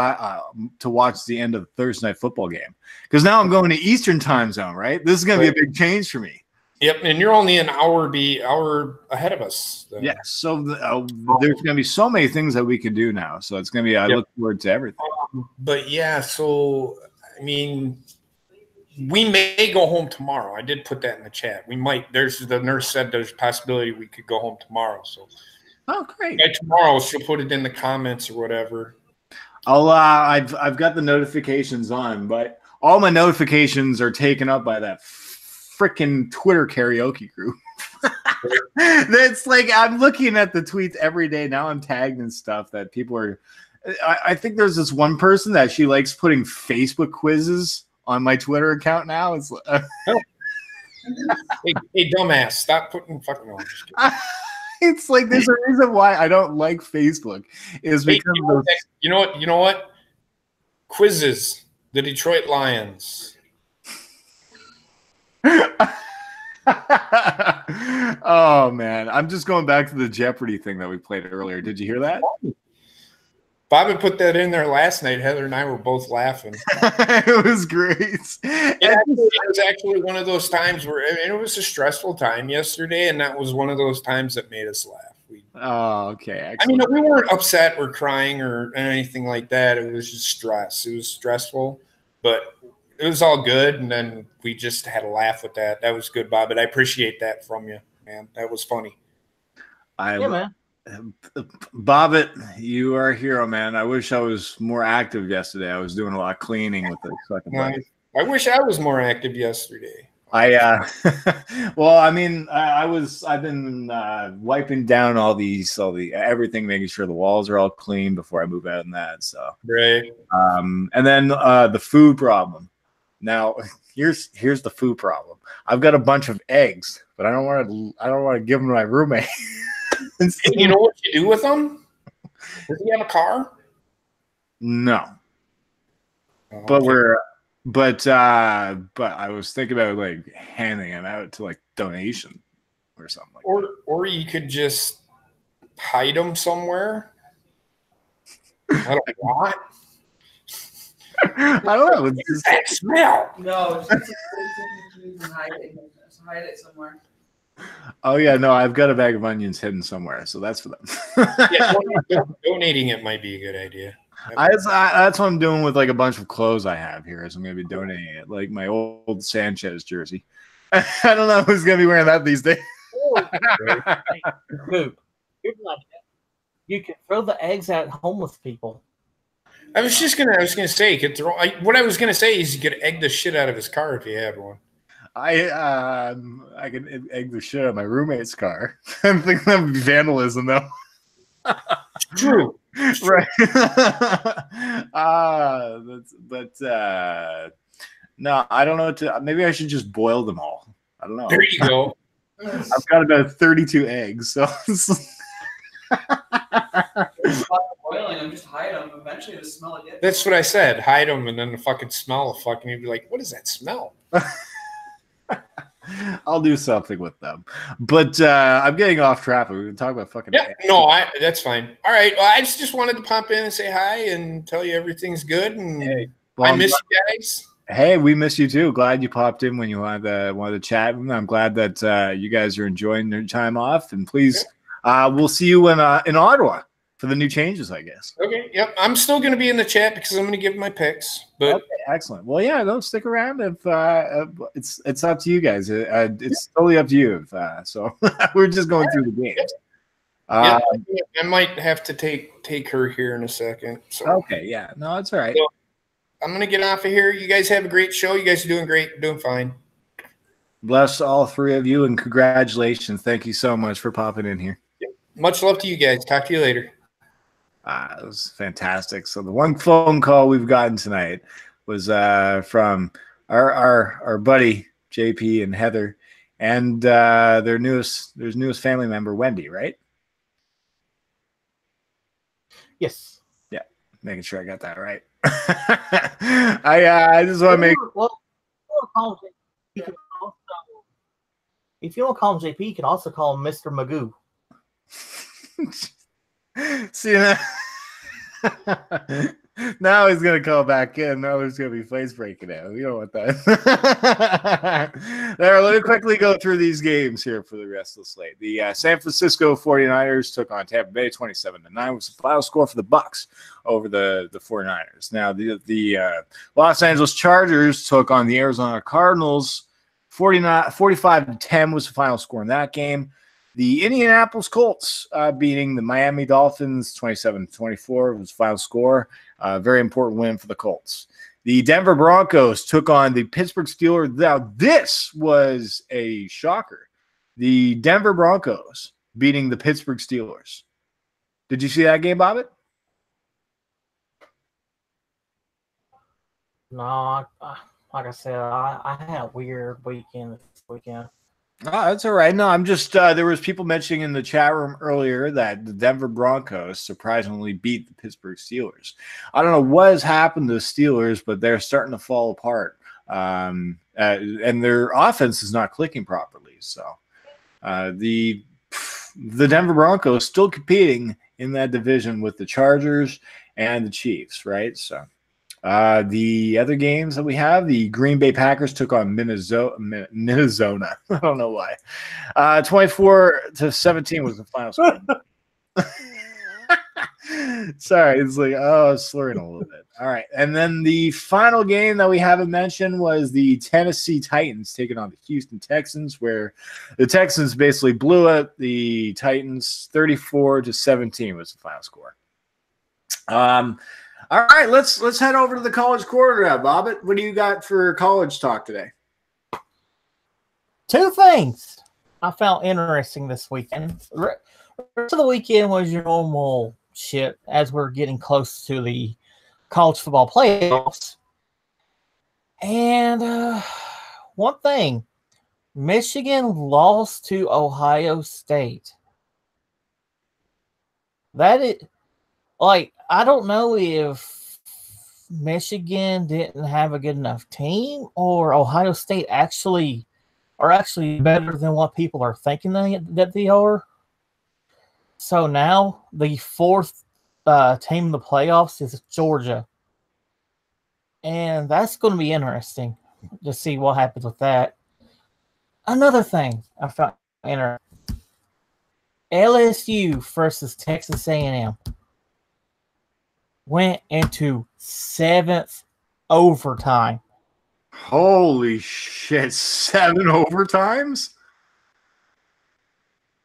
to watch the end of the Thursday night football game because now I'm going to Eastern time zone. Right, this is going to be a big change for me. Yep, and you're only an hour ahead of us. Then. Yes, so there's going to be so many things that we can do now. So it's going to be. I look forward to everything. But yeah, so I mean, we may go home tomorrow. I did put that in the chat. We might. The nurse said there's a possibility we could go home tomorrow. So, oh, great. By tomorrow, she'll put it in the comments or whatever. I've got the notifications on, but all my notifications are taken up by that freaking Twitter karaoke group. That's like I'm looking at the tweets every day now. I'm tagged and stuff that people are. I think there's this one person that she likes putting Facebook quizzes on my Twitter account now. It's hey, dumbass, stop putting fucking on. It's like there's a reason why I don't like Facebook is because you know what? Quizzes, the Detroit Lions. Oh man, I'm just going back to the Jeopardy thing that we played earlier. Did you hear that? Bobby put that in there last night. Heather and I were both laughing. It was great. It was actually one of those times where it was a stressful time yesterday, and that was one of those times that made us laugh. Okay. Excellent. I mean, we weren't upset or crying or anything like that. It was just stress. It was stressful, but it was all good, and then we just had a laugh with that. That was good, Bob, but I appreciate that from you, man. That was funny. Yeah, man. Bobbit, you are a hero, man. I wish I was more active yesterday. I was doing a lot of cleaning with the fucking bike. I wish I was more active yesterday. Well, I mean, I've been wiping down all the everything, making sure the walls are all clean before I move out and that. So right. And then the food problem. Now, here's the food problem. I've got a bunch of eggs, but I don't want to give them to my roommate. And you know what you do with them? Does he have a car? No. Oh, But I was thinking about like handing them out to like donation or something like that. Or you could just hide them somewhere. I don't know. I don't know. It's just that smell. No, just hide it somewhere. Oh yeah, no, I've got a bag of onions hidden somewhere, so that's for them. Yeah, donating it might be a good idea. That's what I'm doing with like a bunch of clothes I have here. Is I'm going to be donating it, like my old Sanchez jersey. I don't know who's going to be wearing that these days. You can throw the eggs at homeless people. I was gonna say you could throw. What I was gonna say is you could egg the shit out of his car if you had one. I can egg the shit out of my roommate's car. I think that would be vandalism, though. True. Right. No, I don't know. Maybe I should just boil them all. I don't know. There you go. I've got about 32 eggs, so. Boiling them, just hide them. Eventually, the smell will get. That's what I said. Hide them, and then the fucking smell will fucking. You'd be like, "What is that smell?" I'll do something with them. But I'm getting off track. We've been talking about fucking. Yeah, no, that's fine. All right. Well, I just wanted to pop in and say hi and tell you everything's good. And Hey, well, I miss you guys. Hey, we miss you too. Glad you popped in when you wanted to chat. I'm glad that you guys are enjoying your time off. And please, we'll see you in Ottawa for the new changes, I guess. Okay. Yep. I'm still going to be in the chat because I'm going to give my picks. But okay, excellent. Well, yeah, don't stick around if it's up to you guys. It's totally up to you. So we're just going through the games. Yeah, I might have to take her here in a second. So. Okay. Yeah. No, that's all right. So, I'm going to get off of here. You guys have a great show. You guys are doing great, doing fine. Bless all three of you and congratulations. Thank you so much for popping in here. Much love to you guys. Talk to you later. It was fantastic. So the one phone call we've gotten tonight was from our buddy JP and Heather and their newest family member, Wendy, right? Yes. Yeah, making sure I got that right. I just want to make. Well, if you don't call him JP, you can also call him Mr. Magoo. See that? Now he's gonna call back in. Now there's gonna be face breaking out. You don't want that. There, let me quickly go through these games here for the rest of the slate. The San Francisco 49ers took on Tampa Bay 27-9 was the final score for the Bucs over the 49ers. Now the Los Angeles Chargers took on the Arizona Cardinals 45-10 was the final score in that game. The Indianapolis Colts beating the Miami Dolphins 27-24 was the final score. Very important win for the Colts. The Denver Broncos took on the Pittsburgh Steelers. Now, this was a shocker. The Denver Broncos beating the Pittsburgh Steelers. Did you see that game, Bobbitt? No, like I said, I had a weird weekend this weekend. Oh, that's all right. No, I'm just there was people mentioning in the chat room earlier that the Denver Broncos surprisingly beat the Pittsburgh Steelers. I don't know what has happened to the Steelers, but they're starting to fall apart. And their offense is not clicking properly. So the Denver Broncos still competing in that division with the Chargers and the Chiefs, right? So the other games that we have, the Green Bay Packers took on Minnesota. I don't know why. 24-17 was the final score. Sorry, it's like, slurring a little bit. All right. And then the final game that we haven't mentioned was the Tennessee Titans taking on the Houston Texans, where the Texans basically blew it. The Titans 34-17 was the final score. All right, let's head over to the college corner now, Bobbitt. What do you got for college talk today? Two things I found interesting this weekend. The rest of the weekend was your normal shit as we're getting close to the college football playoffs. And one thing, Michigan lost to Ohio State. That is, like, I don't know if Michigan didn't have a good enough team or Ohio State actually are better than what people are thinking that they are. So now the fourth team in the playoffs is Georgia. And that's going to be interesting to see what happens with that. Another thing I found interesting. LSU versus Texas A&M went into 7th overtime. Holy shit, 7 overtimes?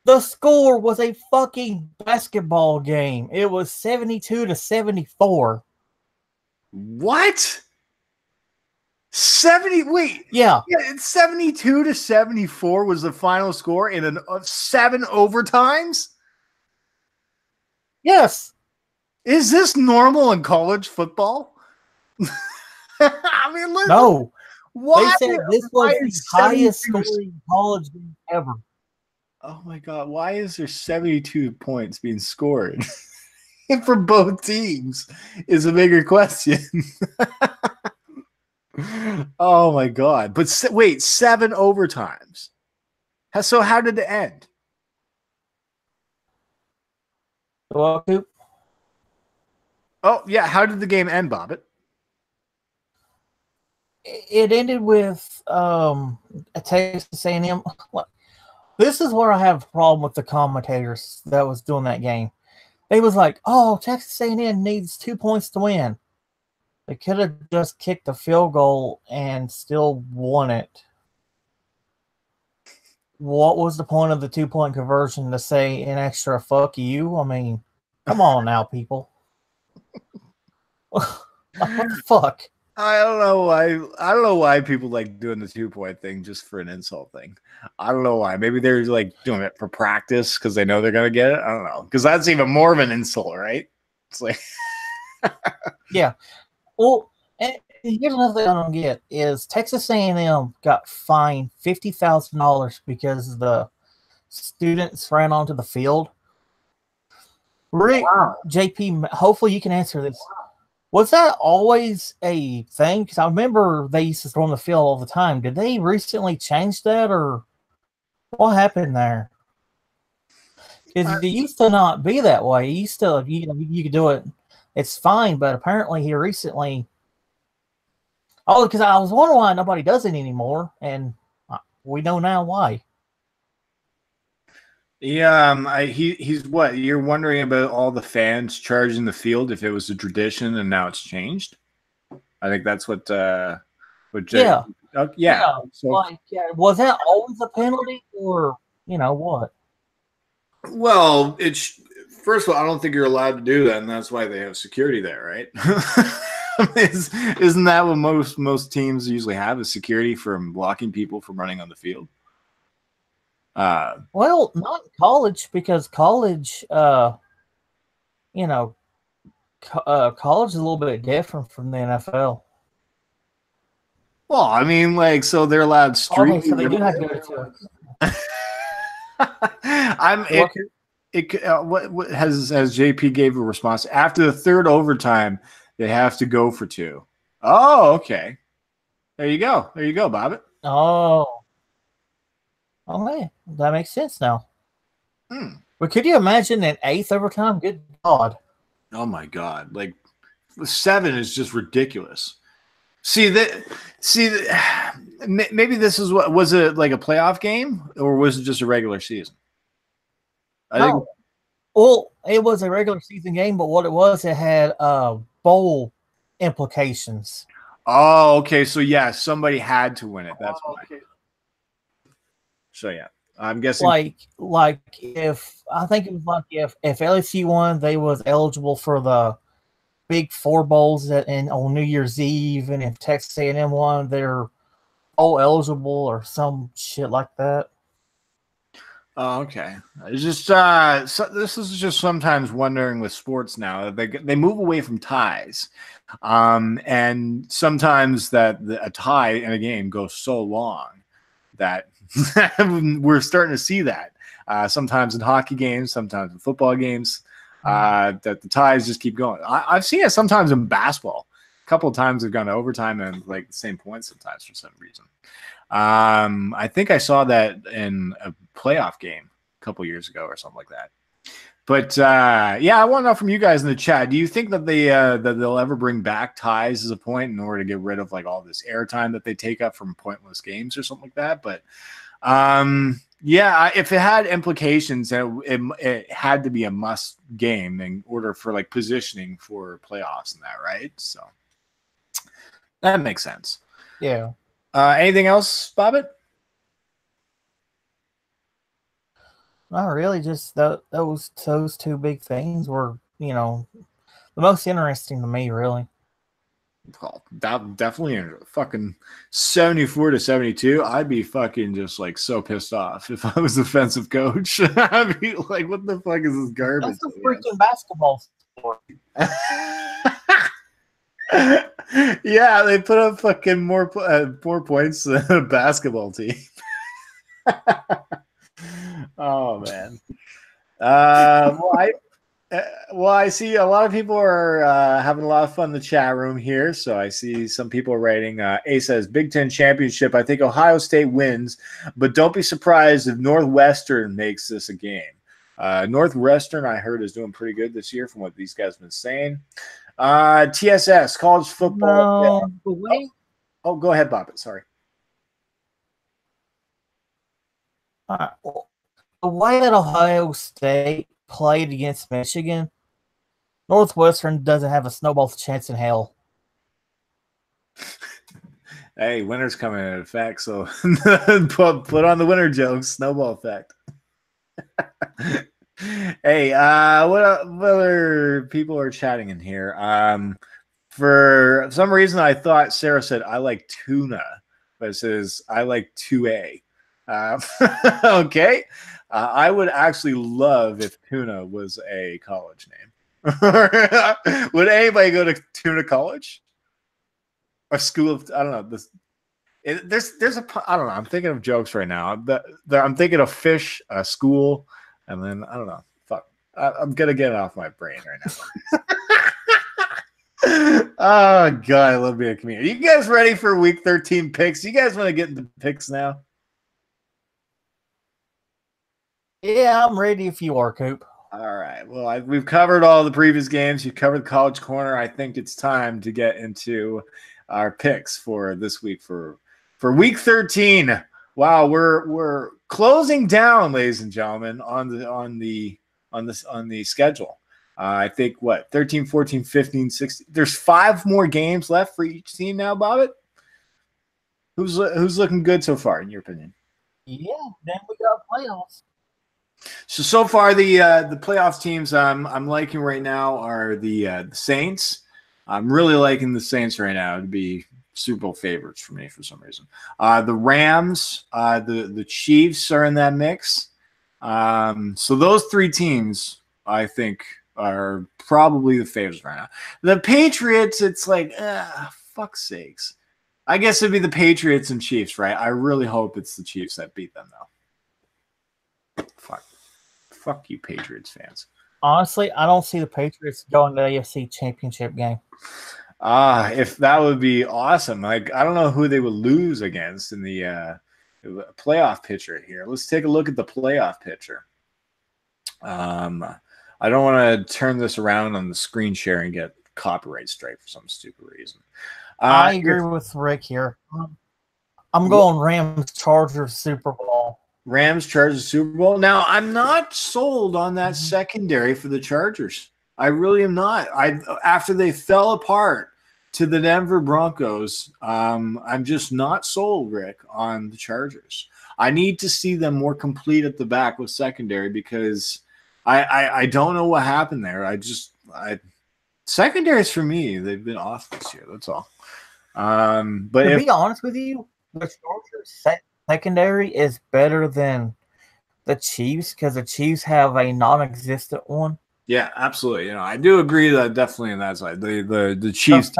The score was a fucking basketball game. It was 72-74. What? 70? Wait. Yeah. It's 72-74 was the final score in 7 overtimes? Yes. Is this normal in college football? I mean, listen, no. Why? They said this was the highest scoring college game ever. Oh my God. Why is there 72 points being scored for both teams is a bigger question. Oh my God. But wait, 7 overtimes. So how did it end? Well, Coop, Oh yeah, how did the game end, Bobbit? it ended with a Texas A&M. This is where I have a problem with the commentators that was doing that game. They was like, "Oh, Texas A&M needs 2 points to win." They could have just kicked a field goal and still won it. What was the point of the 2-point conversion to say an extra "fuck you"? I mean, come on now, people. What the fuck? I don't know why. I don't know why people like doing the 2-point thing just for an insult thing. I don't know why. Maybe they're like doing it for practice because they know they're gonna get it. I don't know, because that's even more of an insult, right? It's like, Yeah. Well, and here's another thing I don't get is Texas A&M got fined $50,000 because the students ran onto the field. Rick, wow. JP, hopefully you can answer this. Was that always a thing? Because I remember they used to throw on the field all the time. Did they recently change that, or what happened there? Because it used to not be that way. It used to, you could do it. It's fine, but apparently here recently. Oh, because I was wondering why nobody does it anymore, and we know now why. Yeah, he's what? You're wondering about all the fans charging the field if it was a tradition and now it's changed. I think that's what Jay. Yeah. Yeah. So, Like, was that always a penalty, or what? well, it's first of all, I don't think you're allowed to do that, and that's why they have security there, right? Isn't that what most teams usually have, is security from blocking people from running on the field? Well, not college, because college, college is a little bit different from the NFL. Well, I mean, like, so they're allowed street. Okay, so they do have to go to what has JP gave a response after the third overtime? They have to go for 2. Oh, okay. There you go, Bobbit. Oh, okay, that makes sense now. But could you imagine an 8th overtime? Good God! Oh my God! Like 7 is just ridiculous. Maybe this is what was it, like a playoff game, or was it just a regular season? I think. Well, it was a regular season game, but what it was, it had bowl implications. Oh, okay. So yeah, somebody had to win it. That's why. Okay. So yeah, I'm guessing like if I think it was like if LSU won, they was eligible for the Big 4 bowls on New Year's Eve, and if Texas A&M won, they're all eligible or some shit like that. Oh, okay. It's just this is just sometimes wondering with sports now, they move away from ties, and sometimes that a tie in a game goes so long that we're starting to see that sometimes in hockey games, sometimes in football games, that the ties just keep going. I've seen it sometimes in basketball. A couple of times they've gone to overtime and like the same points sometimes for some reason. I think I saw that in a playoff game a couple years ago or something like that. But yeah, I want to know from you guys in the chat. Do you think that that they'll ever bring back ties as a point in order to get rid of like all this airtime that they take up from pointless games or something like that? But yeah, if it had implications, it had to be a must game in order for like positioning for playoffs and that, right? So that makes sense. Yeah. Anything else, Bobbit? Not really. Just those 2 big things were, the most interesting to me, really. Well, definitely fucking 74-72. I'd be fucking just like so pissed off if I was defensive coach. I'd be like, what the fuck is this garbage? That's a freaking basketball sport. Yeah, they put up fucking more points than a basketball team. Oh man. Well, Well, I see a lot of people are having a lot of fun in the chat room here. So I see some people writing. A says Big Ten championship. I think Ohio State wins, but don't be surprised if Northwestern makes this a game. Northwestern, I heard, is doing pretty good this year from what these guys have been saying. TSS, college football. No, the way Oh, go ahead, Bobbit. Sorry. the way that Ohio State played against Michigan, Northwestern doesn't have a snowball's chance in hell. Hey, winter's coming in effect, so put on the winter jokes. Snowball effect. Hey, what other people are chatting in here? For some reason, I thought Sarah said I like tuna, but it says I like 2A. Okay. I would actually love if tuna was a college name. Would anybody go to tuna college? Or school of, I don't know. There's a, I don't know. I'm thinking of jokes right now. I'm thinking of fish, school, and then I don't know. Fuck. I'm going to get it off my brain right now. Oh, God. I love being a comedian. You guys ready for week 13 picks? You guys want to get into picks now? Yeah, I'm ready if you are, Coop. All right. Well, we've covered all the previous games. You've covered the College Corner. I think it's time to get into our picks for this week for week 13. Wow, we're closing down, ladies and gentlemen, on the schedule. I think 13, 14, 15, 16. There's 5 more games left for each team now, Bobbit. Who's looking good so far, in your opinion? Yeah, then we got playoffs. So far, the playoffs teams I'm liking right now are the Saints. I'm really liking the Saints right now to be Super Bowl favorites for me for some reason. The Rams, the Chiefs are in that mix. So those 3 teams, I think, are probably the favorites right now. The Patriots, it's like, fuck's sakes. I guess it'd be the Patriots and Chiefs, right? I really hope it's the Chiefs that beat them, though. Fuck you, Patriots fans. Honestly, I don't see the Patriots going to the AFC Championship game. If that would be awesome. Like, I don't know who they would lose against in the playoff picture here. Let's take a look at the playoff picture. I don't want to turn this around on the screen share and get copyright strike for some stupid reason. I agree with Rick here. I'm going Rams Chargers Super Bowl. Rams Chargers Super Bowl. Now, I'm not sold on that secondary for the Chargers. I really am not. After they fell apart to the Denver Broncos, I'm just not sold, Rick, on the Chargers. I need to see them more complete at the back with secondary because I don't know what happened there. Secondaries for me, they've been off this year. That's all. But to be honest with you, the Chargers secondary is better than the Chiefs because the Chiefs have a non-existent one. Yeah, absolutely. I do agree that definitely on that side. The Chiefs.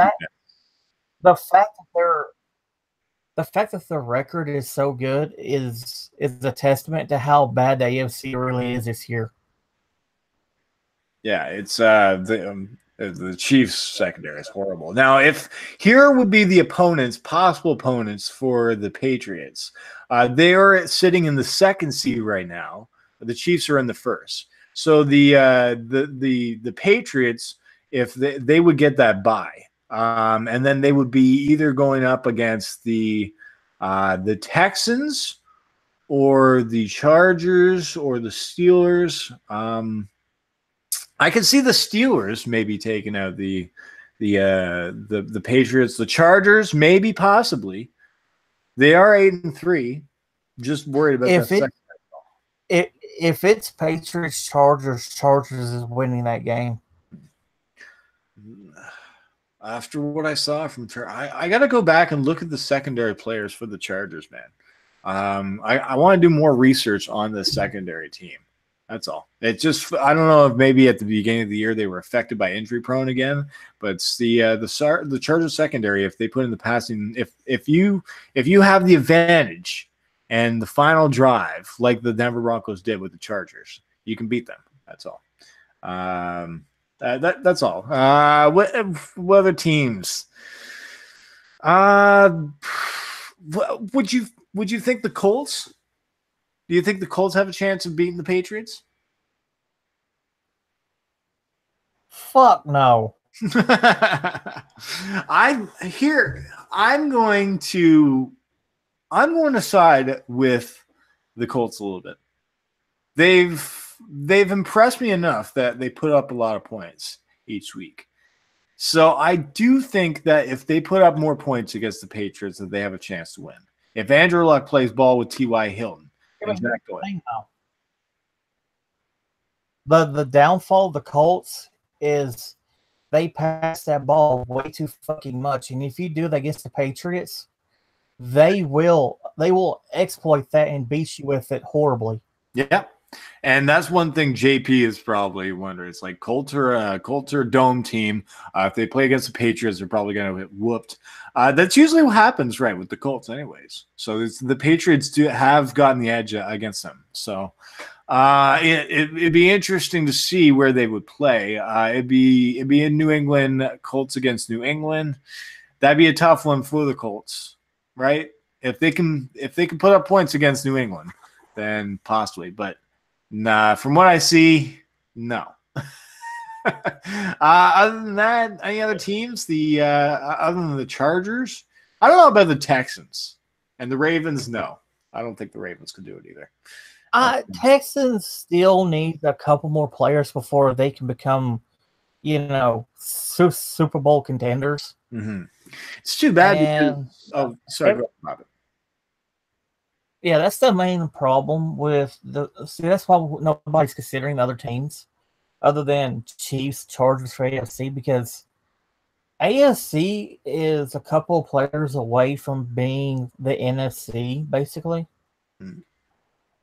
The fact that their record is so good is a testament to how bad the AFC really is this year. Yeah, it's the Chiefs secondary is horrible. Now, if here would be the possible opponents for the Patriots. They are sitting in the 2nd seed right now. The Chiefs are in the 1st. So the Patriots, if they would get that bye, and then they would be either going up against the Texans or the Chargers or the Steelers. I can see the Steelers maybe taking out the Patriots. The Chargers, maybe, possibly. They are 8-3. Just worried about that second. If it's Patriots, Chargers is winning that game. After what I saw from I got to go back and look at the secondary players for the Chargers, man. I want to do more research on the secondary team. That's all. It just, I don't know if maybe at the beginning of the year they were affected by injury prone again, but it's the Chargers secondary. If they put in the passing, if you have the advantage and the final drive like the Denver Broncos did with the Chargers, you can beat them. That's all. That's all. What other teams? Would you think the Colts? Do you think the Colts have a chance of beating the Patriots? Fuck no. I'm going to side with the Colts a little bit. They've impressed me enough that they put up a lot of points each week. So I do think that if they put up more points against the Patriots, that they have a chance to win. If Andrew Luck plays ball with T.Y. Hilton and Jack Doyle. The downfall of the Colts is they pass that ball way too fucking much. And if you do that against the Patriots, they will exploit that and beat you with it horribly. Yeah. And that's one thing JP is probably wondering. It's like Colts are a dome team. If they play against the Patriots, they're probably going to get whooped. That's usually what happens, right, with the Colts anyways. So the Patriots have gotten the edge against them. So it'd be interesting to see where they would play. It'd be in New England, Colts against New England. That'd be a tough one for the Colts, right? If they can put up points against New England, then possibly. But nah, from what I see, no. Other than that, any other teams? Other than the Chargers, I don't know about the Texans and the Ravens. No, I don't think the Ravens could do it either. Texans still need a couple more players before they can become, Super Bowl contenders. Mm-hmm. It's too bad because sorry, Robert. Yeah, that's the main problem with that's why nobody's considering the other teams other than Chiefs, Chargers for AFC, because AFC is a couple of players away from being the NFC, basically.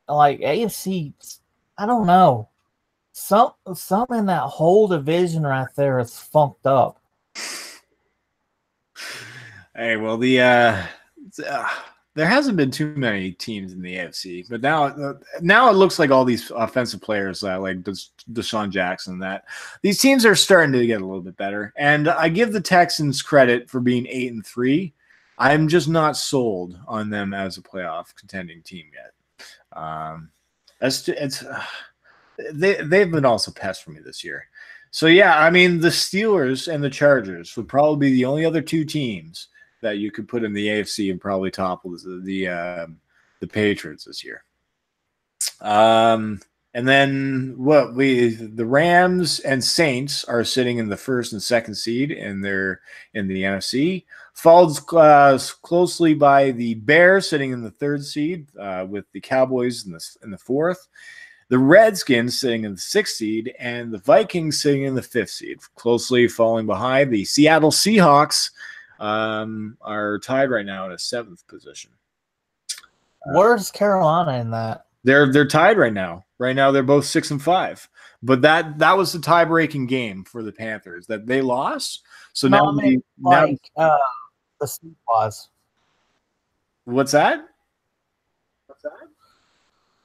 Like AFC, I don't know. Some in that whole division right there is funked up. Hey, well, there hasn't been too many teams in the AFC, but now it looks like all these offensive players like Deshaun Jackson, that these teams are starting to get a little bit better. And I give the Texans credit for being 8-3. I'm just not sold on them as a playoff contending team yet. They've been also pests for me this year. So yeah, I mean the Steelers and the Chargers would probably be the only other two teams that you could put in the AFC and probably topple the Patriots this year. And then the Rams and Saints are sitting in the first and second seed, and they're in the NFC. Followed closely by the Bears sitting in the third seed, with the Cowboys in the fourth. The Redskins sitting in the sixth seed, and the Vikings sitting in the fifth seed. Closely falling behind, the Seattle Seahawks are tied right now in a seventh position. Where's Carolina in that? They're tied right now. Right now they're both 6-5. But that was the tie-breaking game for the Panthers that they lost. So the seed was. What's that?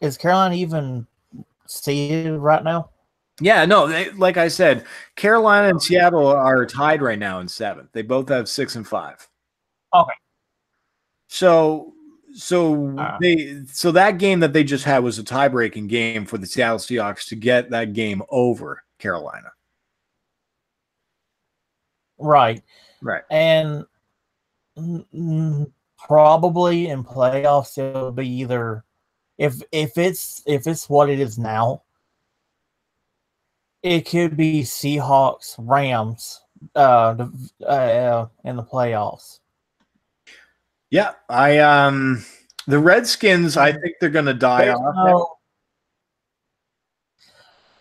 Is Carolina even seeded right now? Yeah, no, like I said, Carolina and Seattle are tied right now in seventh. They both have 6-5. Okay. So that game that they just had was a tie-breaking game for the Seattle Seahawks to get that game over Carolina. Right. And probably in playoffs it'll be either if it's what it is now, it could be Seahawks, Rams in the playoffs. Yeah, the Redskins, I think they're going to die off.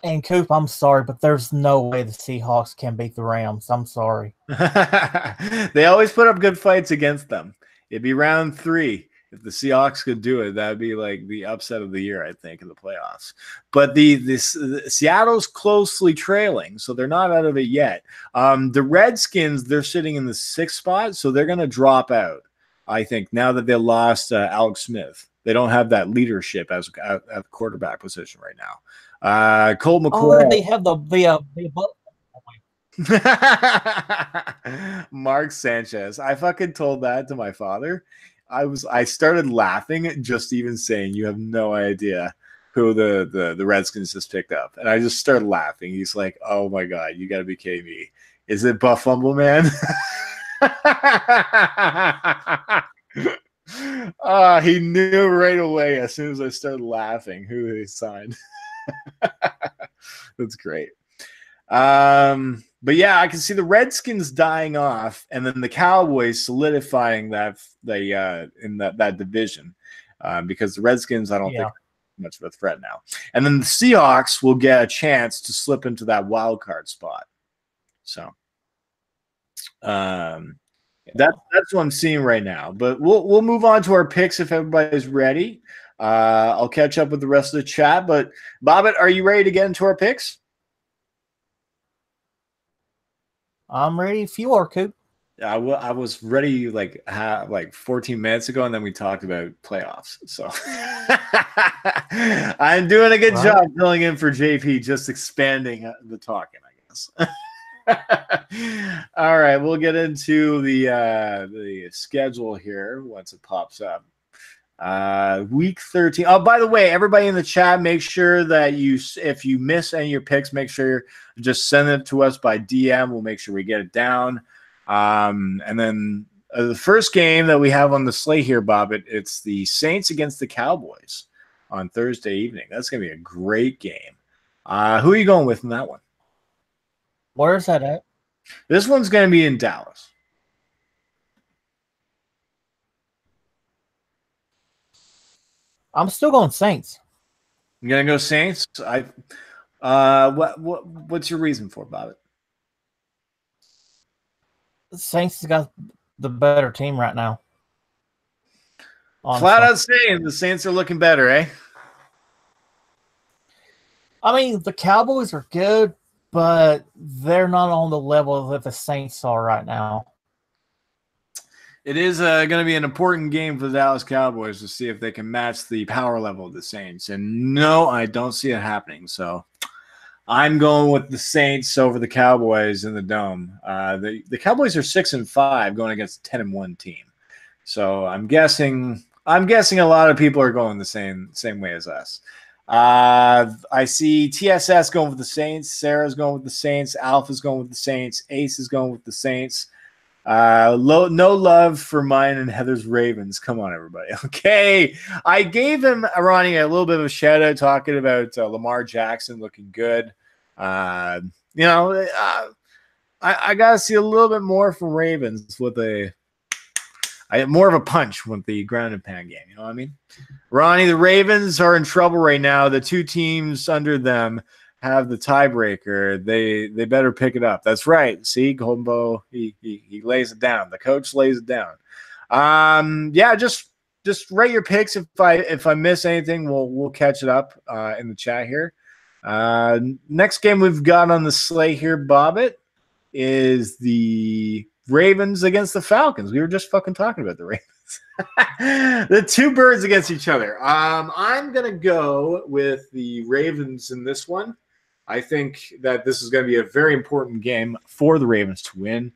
And Coop, I'm sorry, but there's no way the Seahawks can beat the Rams. I'm sorry. They always put up good fights against them. It'd be round 3. If the Seahawks could do it, that'd be like the upset of the year, I think, in the playoffs. But the Seattle's closely trailing, so they're not out of it yet. The Redskins, they're sitting in the 6th spot, so they're going to drop out, I think, now that they lost Alex Smith. They don't have that leadership at the quarterback position right now. Colt Oh, McCoy. they have the Mark Sanchez. I fucking told that to my father. I started laughing just even saying you have no idea who the Redskins just picked up. And I just started laughing. He's like, oh my God, you gotta be kidding me. Is it Buff Fumble Man? He knew right away as soon as I started laughing who they signed. That's great. But yeah, I can see the Redskins dying off, and then the Cowboys solidifying that in that division, because the Redskins I don't think are much of a threat now, and then the Seahawks will get a chance to slip into that wild card spot. So, that's what I'm seeing right now. But we'll move on to our picks if everybody's ready. I'll catch up with the rest of the chat. But Bobbit, are you ready to get into our picks? I'm ready if you are, Coop. I was ready like 14 minutes ago, and then we talked about playoffs. So I'm doing a good job filling in for JP, just expanding the talking, I guess. All right, we'll get into the schedule here once it pops up. Week 13. Oh, by the way, everybody in the chat, make sure that if you miss any of your picks, make sure just send it to us by DM. We'll make sure we get it down. And then the first game that we have on the slate here, Bob, it's the Saints against the Cowboys on Thursday evening. That's going to be a great game. Who are you going with in that one? Where's that at? This one's going to be in Dallas. I'm still going Saints. You gonna go Saints? What's your reason for, Bob? The Saints has got the better team right now. Honestly. Flat out saying the Saints are looking better, eh? I mean, the Cowboys are good, but they're not on the level that the Saints are right now. It is going to be an important game for the Dallas Cowboys to see if they can match the power level of the Saints. And no, I don't see it happening. So I'm going with the Saints over the Cowboys in the Dome. The Cowboys are 6-5 going against a 10-1 team. So I'm guessing a lot of people are going the same way as us. I see TSS going with the Saints. Sarah's going with the Saints. Alpha's going with the Saints. Ace is going with the Saints. No love for mine and Heather's Ravens. Come on, everybody. Okay. I gave him, Ronnie, a little bit of a shout out talking about Lamar Jackson looking good. I got to see a little bit more from Ravens with more of a punch with the ground and pound game. You know what I mean? Ronnie, the Ravens are in trouble right now. The two teams under them have the tiebreaker. They better pick it up. That's right. See, Goldenbow, he lays it down. The coach lays it down. Just write your picks. If I miss anything, we'll catch it up in the chat here. Next game we've got on the slate here, Bobbit, is the Ravens against the Falcons. We were just fucking talking about the Ravens. The two birds against each other. I'm gonna go with the Ravens in this one. I think that this is going to be a very important game for the Ravens to win.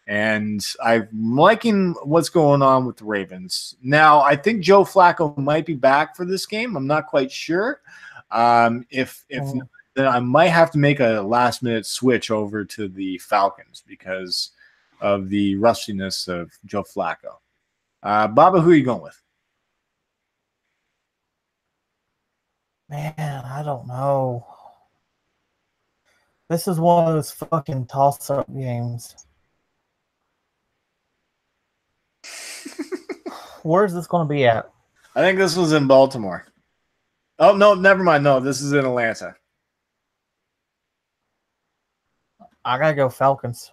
And I'm liking what's going on with the Ravens. Now, I think Joe Flacco might be back for this game. I'm not quite sure. If not, then I might have to make a last-minute switch over to the Falcons because of the rustiness of Joe Flacco. Baba, who are you going with? Man, I don't know. This is one of those fucking toss-up games. Where's this going to be at? I think this was in Baltimore. Oh, no, never mind. No, this is in Atlanta. I got to go Falcons.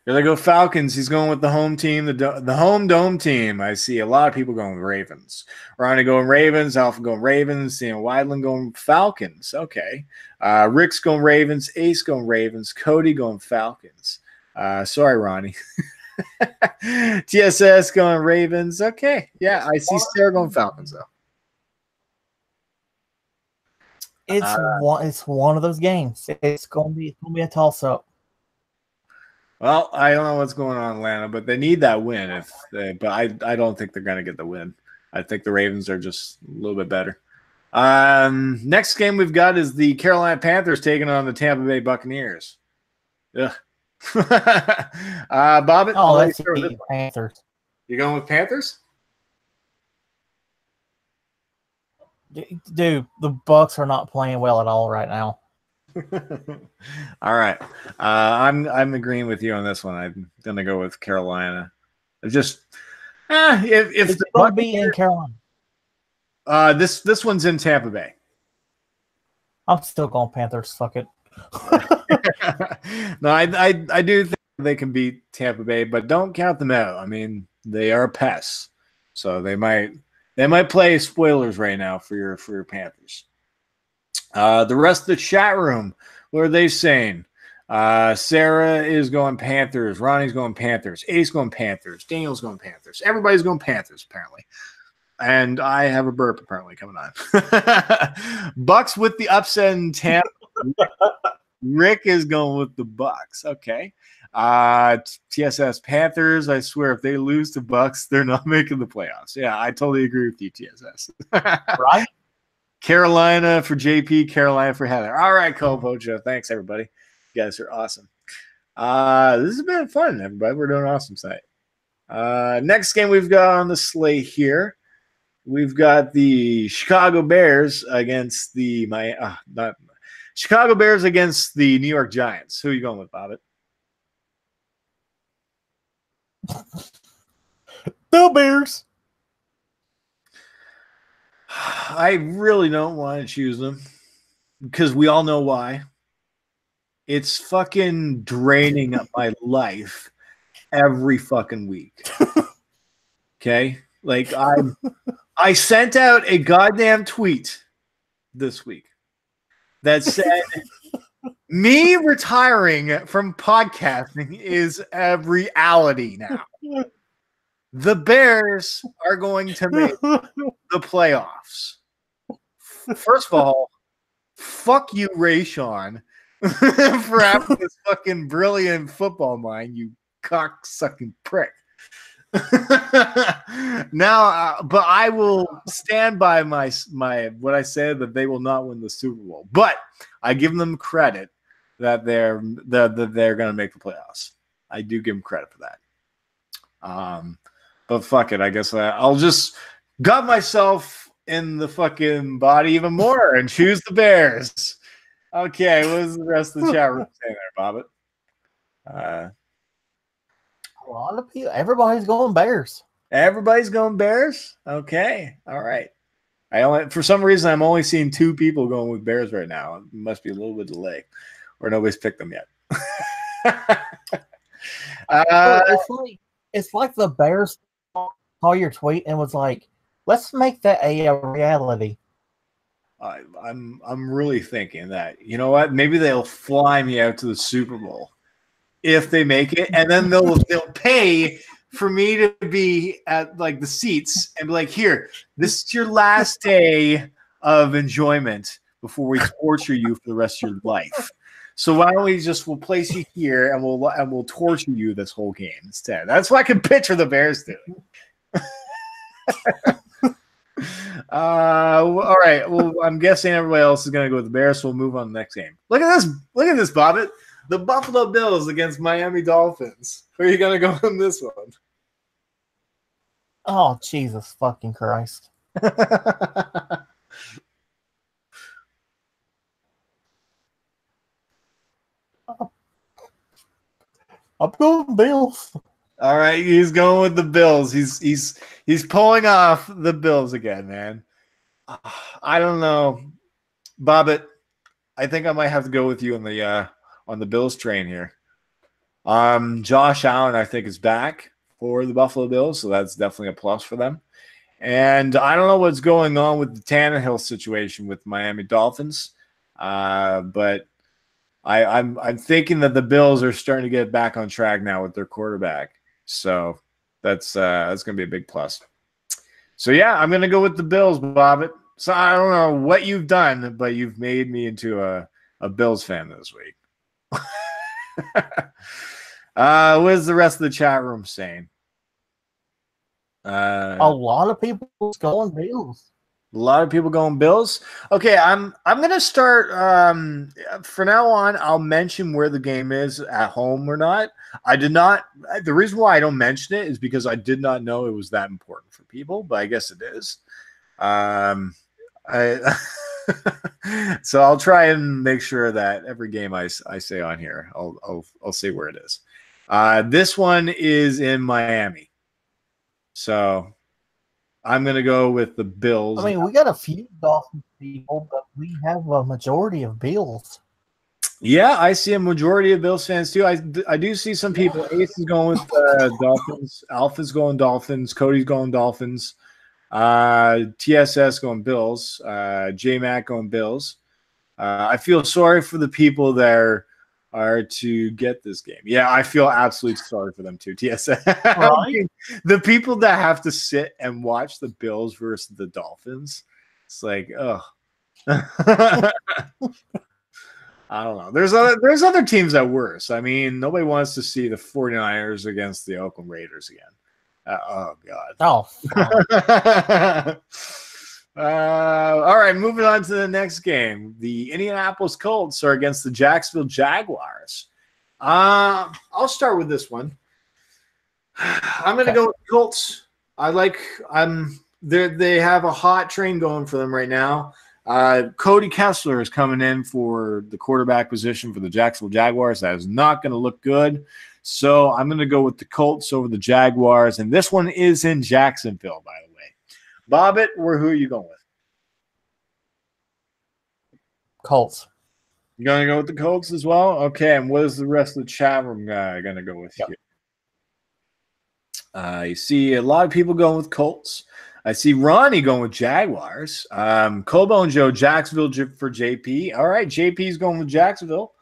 You're going to go Falcons. He's going with the home team, the home dome team. I see a lot of people going with Ravens. Ronnie going Ravens. Alpha going Ravens. Sam Weidland going Falcons. Okay. Rick's going Ravens. Ace going Ravens. Cody going Falcons. Sorry, Ronnie. TSS going Ravens. Okay. Yeah, I see Sarah going Falcons, though. It's one of those games. It's gonna be a toss up. Well, I don't know what's going on in Atlanta, but they need that win. But I don't think they're going to get the win. I think the Ravens are just a little bit better. Next game we've got is the Carolina Panthers taking on the Tampa Bay Buccaneers. Ugh. Bob, that's the Panthers. You going with Panthers? Dude, the Bucks are not playing well at all right now. All right, I'm agreeing with you on this one. I'm gonna go with Carolina. It's just if it's the going to be in Carolina. This one's in Tampa Bay. I'm still going Panthers. Fuck it. No, I do think they can beat Tampa Bay, but don't count them out. I mean, they are pests, so they might play spoilers right now for your Panthers. The rest of the chat room, what are they saying? Sarah is going Panthers. Ronnie's going Panthers. Ace going Panthers. Daniel's going Panthers. Everybody's going Panthers, apparently. And I have a burp apparently coming on. Bucks with the upset in Tampa. Rick is going with the Bucks. Okay. TSS Panthers. I swear, if they lose to Bucks, they're not making the playoffs. Yeah, I totally agree with you, TSS. Right? Carolina for JP, Carolina for Heather. All right, Kobojo. Thanks, everybody. You guys are awesome. This has been fun, everybody. We're doing awesome tonight. Next game we've got on the slate here. We've got the Chicago Bears against the Chicago Bears against the New York Giants. Who are you going with, Bobbit? The Bears. I really don't want to choose them because we all know why. It's fucking draining up my life every fucking week. Okay? Like I sent out a goddamn tweet this week that said me retiring from podcasting is a reality now. The Bears are going to make the playoffs. First of all, fuck you, Rayshawn, for having this fucking brilliant football mind, you cock-sucking prick. Now, but I will stand by my what I said, that they will not win the Super Bowl. But I give them credit that they're going to make the playoffs. I do give them credit for that. But fuck it, I guess I'll just gut myself in the fucking body even more and choose the Bears. Okay, what is the rest of the chat room saying there, Bobbit? A lot of people, everybody's going Bears. Everybody's going Bears? Okay, all right. For some reason, I'm only seeing 2 people going with Bears right now. It must be a little bit delay, or nobody's picked them yet. It's like the Bears saw your tweet and was like, let's make that a reality. I'm really thinking that, you know what, maybe they'll fly me out to the Super Bowl if they make it, and then they'll pay for me to be at like the seats and be like, here, this is your last day of enjoyment before we torture you for the rest of your life. So why don't we'll place you here and we'll torture you this whole game instead. That's what I can picture the Bears doing. All right. Well, I'm guessing everybody else is going to go with the Bears, so we'll move on to the next game. Look at this. Look at this, Bobbit. The Buffalo Bills against Miami Dolphins. Who are you going to go on this one? Oh, Jesus fucking Christ. I'm going Bills. All right, he's going with the Bills. He's pulling off the Bills again, man. I don't know, Bobbit. I think I might have to go with you on the Bills train here. Josh Allen, I think, is back for the Buffalo Bills, so that's definitely a plus for them. And I don't know what's going on with the Tannehill situation with Miami Dolphins, but I'm thinking that the Bills are starting to get back on track now with their quarterback. So that's going to be a big plus. So, yeah, I'm going to go with the Bills, Bobbit. So I don't know what you've done, but you've made me into a Bills fan this week. What is the rest of the chat room saying? A lot of people going Bills. A lot of people going Bills. Okay, I'm gonna start. For now on, I'll mention where the game is at home or not. I did not. The reason why I don't mention it is because I did not know it was that important for people, but I guess it is. I so I'll try and make sure that every game I say on here, I'll say where it is. This one is in Miami, so I'm gonna go with the Bills. I mean, we got a few Dolphins people, but we have a majority of Bills. Yeah, I see a majority of Bills fans too. I do see some people. Ace is going with Dolphins. Alpha's going Dolphins. Cody's going Dolphins. TSS going Bills. J-Mac going Bills. I feel sorry for the people that are to get this game. Yeah, I feel absolutely sorry for them too. TSS. Right? The people that have to sit and watch the Bills versus the Dolphins. It's like, oh. I don't know. There's other teams that worse. I mean, nobody wants to see the 49ers against the Oakland Raiders again. Oh God. Oh. All right, moving on to the next game. The Indianapolis Colts are against the Jacksonville Jaguars. I'll start with this one. I'm going to go with the Colts. They have a hot train going for them right now. Cody Kessler is coming in for the quarterback position for the Jacksonville Jaguars. That is not going to look good. So I'm going to go with the Colts over the Jaguars. And this one is in Jacksonville, by the way. Bobbit, who are you going with? Colts. You going to go with the Colts as well? Okay. And what is the rest of the chat room guy going to go with here? You see a lot of people going with Colts. I see Ronnie going with Jaguars. Kobo and Joe, Jacksonville for JP. All right, JP's going with Jacksonville.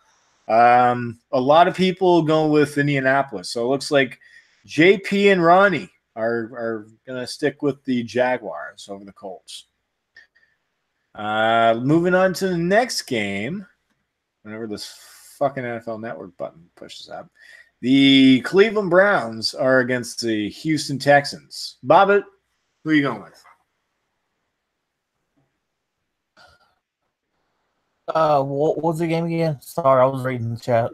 A lot of people going with Indianapolis. So it looks like JP and Ronnie are going to stick with the Jaguars over the Colts. Moving on to the next game. Whenever this fucking NFL Network button pushes up. The Cleveland Browns are against the Houston Texans. Bobbit, who are you going with? What was the game again? Sorry, I was reading the chat.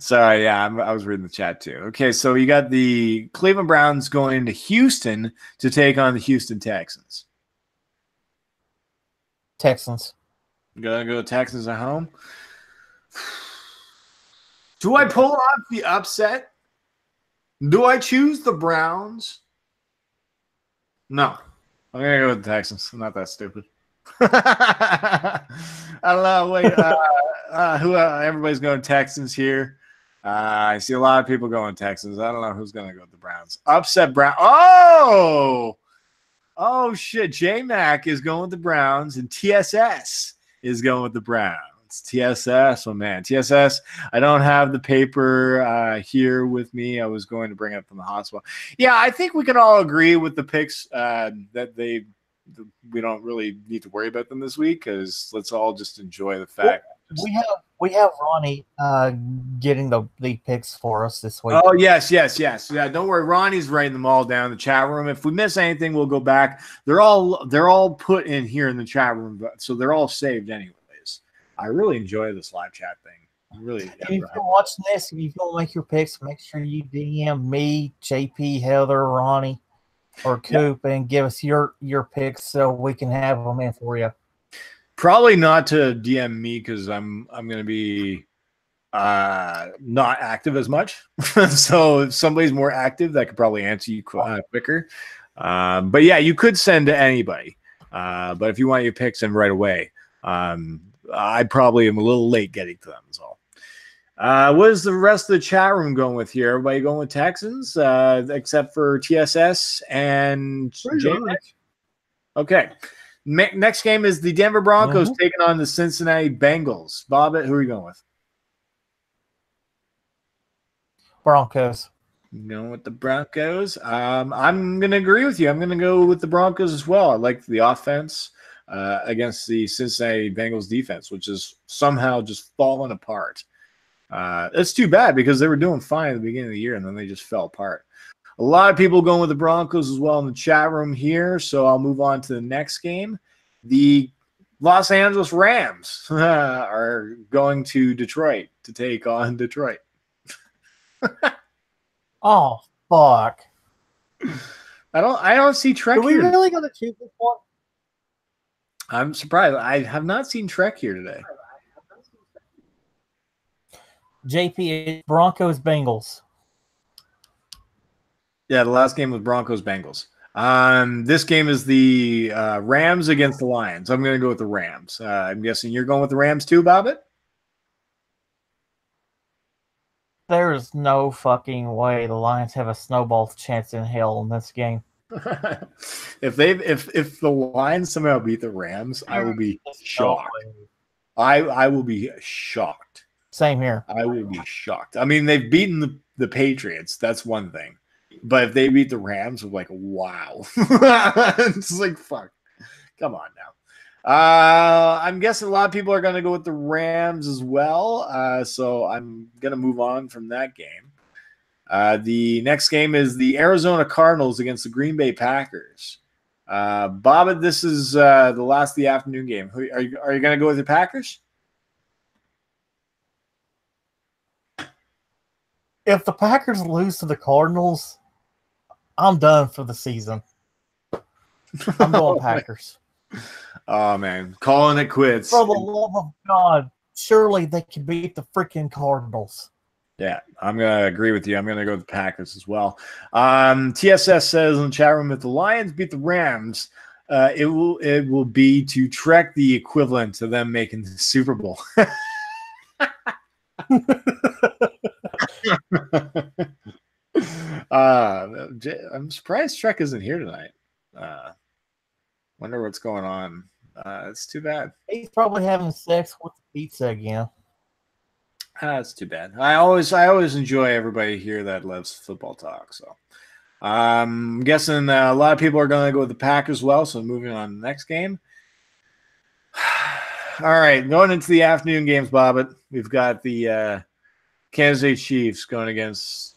Sorry, yeah, I was reading the chat too. Okay, so you got the Cleveland Browns going into Houston to take on the Houston Texans. Texans. Gonna go Texans at home. Do I pull off the upset? Do I choose the Browns? No. I'm going to go with the Texans. I'm not that stupid. I don't know. Wait. Everybody's going Texans here. I see a lot of people going Texans. I don't know who's going to go with the Browns. Upset Brown. Oh, shit. J-Mac is going with the Browns, and TSS is going with the Browns. TSS, oh man, TSS. I don't have the paper here with me. I was going to bring it from the hospital. Yeah, I think we can all agree with the picks that we don't really need to worry about them this week because let's all just enjoy the fact. We have Ronnie getting the picks for us this week. Oh yes. Yeah, don't worry. Ronnie's writing them all down in the chat room. If we miss anything, we'll go back. They're all put in here in the chat room, so they're all saved anyway. I really enjoy this live chat thing. Really. If you're watching this, if you don't make your picks, make sure you DM me, JP, Heather, Ronnie, or Coop, and give us your picks so we can have them in for you. Probably not to DM me because I'm going to be not active as much. So if somebody's more active, that could probably answer you quicker. But yeah, you could send to anybody. But if you want your picks in right away, I probably am a little late getting to them as well. What is the rest of the chat room going with here? Everybody going with Texans, except for TSS and J-Mac? Okay. Next game is the Denver Broncos taking on the Cincinnati Bengals. Bobbit, who are you going with? Broncos. Going with the Broncos. I'm going to agree with you. I'm going to go with the Broncos as well. I like the offense against the Cincinnati Bengals defense, which is somehow just fallen apart. It's too bad because they were doing fine at the beginning of the year and then they just fell apart. A lot of people going with the Broncos as well in the chat room here, so I'll move on to the next game. The Los Angeles Rams are going to Detroit to take on Detroit. Oh, fuck. I don't see Trek Are we here. really going to choose this one? I'm surprised. I have not seen Trek here today. JP, Broncos, Bengals. Yeah, the last game was Broncos Bengals. This game is the Rams against the Lions. I'm going to go with the Rams. I'm guessing you're going with the Rams too, Bobbit? There's no fucking way the Lions have a snowball chance in hell in this game. if the Lions somehow beat the Rams, I will be shocked. I will be shocked. Same here. I will be shocked. I mean, they've beaten the Patriots. That's one thing. But if they beat the Rams, I'm like, wow. It's like, fuck. Come on now. I'm guessing a lot of people are going to go with the Rams as well. So I'm going to move on from that game. The next game is the Arizona Cardinals against the Green Bay Packers. Bob, this is the last of the afternoon game. Are you going to go with the Packers? If the Packers lose to the Cardinals, I'm done for the season. I'm going Packers. Oh, man. Calling it quits. For the love of God, surely they can beat the freaking Cardinals. Yeah, I'm going to agree with you. I'm going to go with the Packers as well. TSS says in the chat room, if the Lions beat the Rams, it will be to Trek the equivalent to them making the Super Bowl. I'm surprised Trek isn't here tonight. Wonder what's going on. It's too bad. He's probably having sex with the pizza again. That's too bad. I always enjoy everybody here that loves football talk. So I'm guessing a lot of people are going to go with the Packers as well. So moving on to the next game. All right, going into the afternoon games, Bobbit. We've got the Kansas City Chiefs going against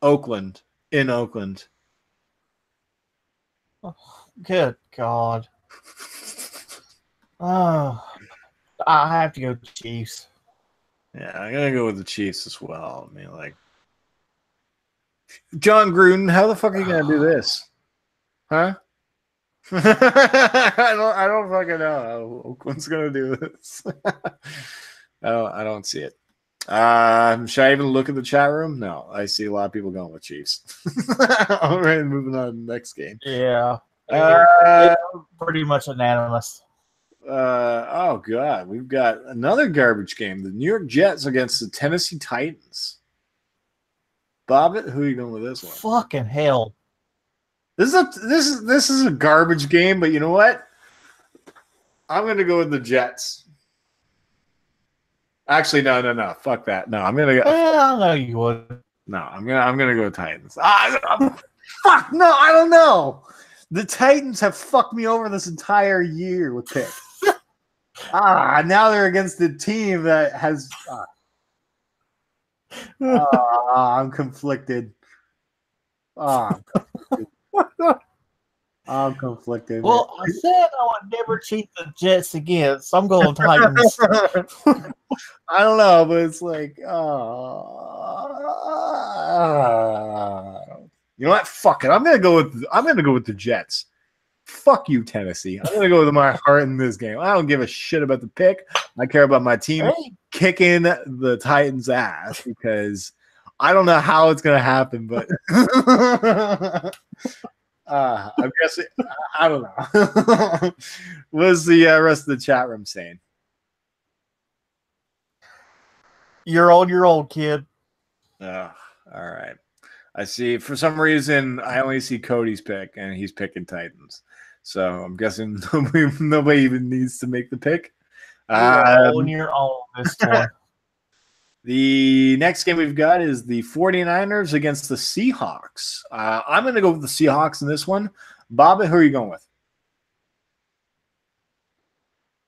Oakland in Oakland. Oh, good God. Oh, I have to go Chiefs. Yeah, I'm going to go with the Chiefs as well. I mean, like, John Gruden, how the fuck are you going to do this? Huh? I don't fucking know how Oakland's going to do this. I don't see it. Should I even look at the chat room? No, I see a lot of people going with Chiefs. All right, moving on to the next game. Yeah. Pretty much unanimous. Oh God, we've got another garbage game. The New York Jets against the Tennessee Titans. Bobbit, who are you going with this one? Fucking hell. This is a garbage game, but you know what? I'm gonna go with the Jets. Actually, no. Fuck that. No, I'm gonna go. I know you would. No, I'm gonna go Titans. Fuck no, I don't know. The Titans have fucked me over this entire year with picks. Now they're against the team that has. I'm conflicted. I'm conflicted. Well, I said I would never cheat the Jets again, so I'm going Titans. I don't know, but it's like, you know what? Fuck it. I'm gonna go with the Jets. Fuck you, Tennessee. I'm gonna go with my heart in this game. I don't give a shit about the pick. I care about my team kicking the Titans' ass because I don't know how it's gonna happen, but I'm guessing. I don't know. What's the rest of the chat room saying? You're old, kid. All right. I see. For some reason, I only see Cody's pick, and he's picking Titans. So I'm guessing nobody even needs to make the pick. You're on this one. The next game we've got is the 49ers against the Seahawks. I'm going to go with the Seahawks in this one. Bob, who are you going with?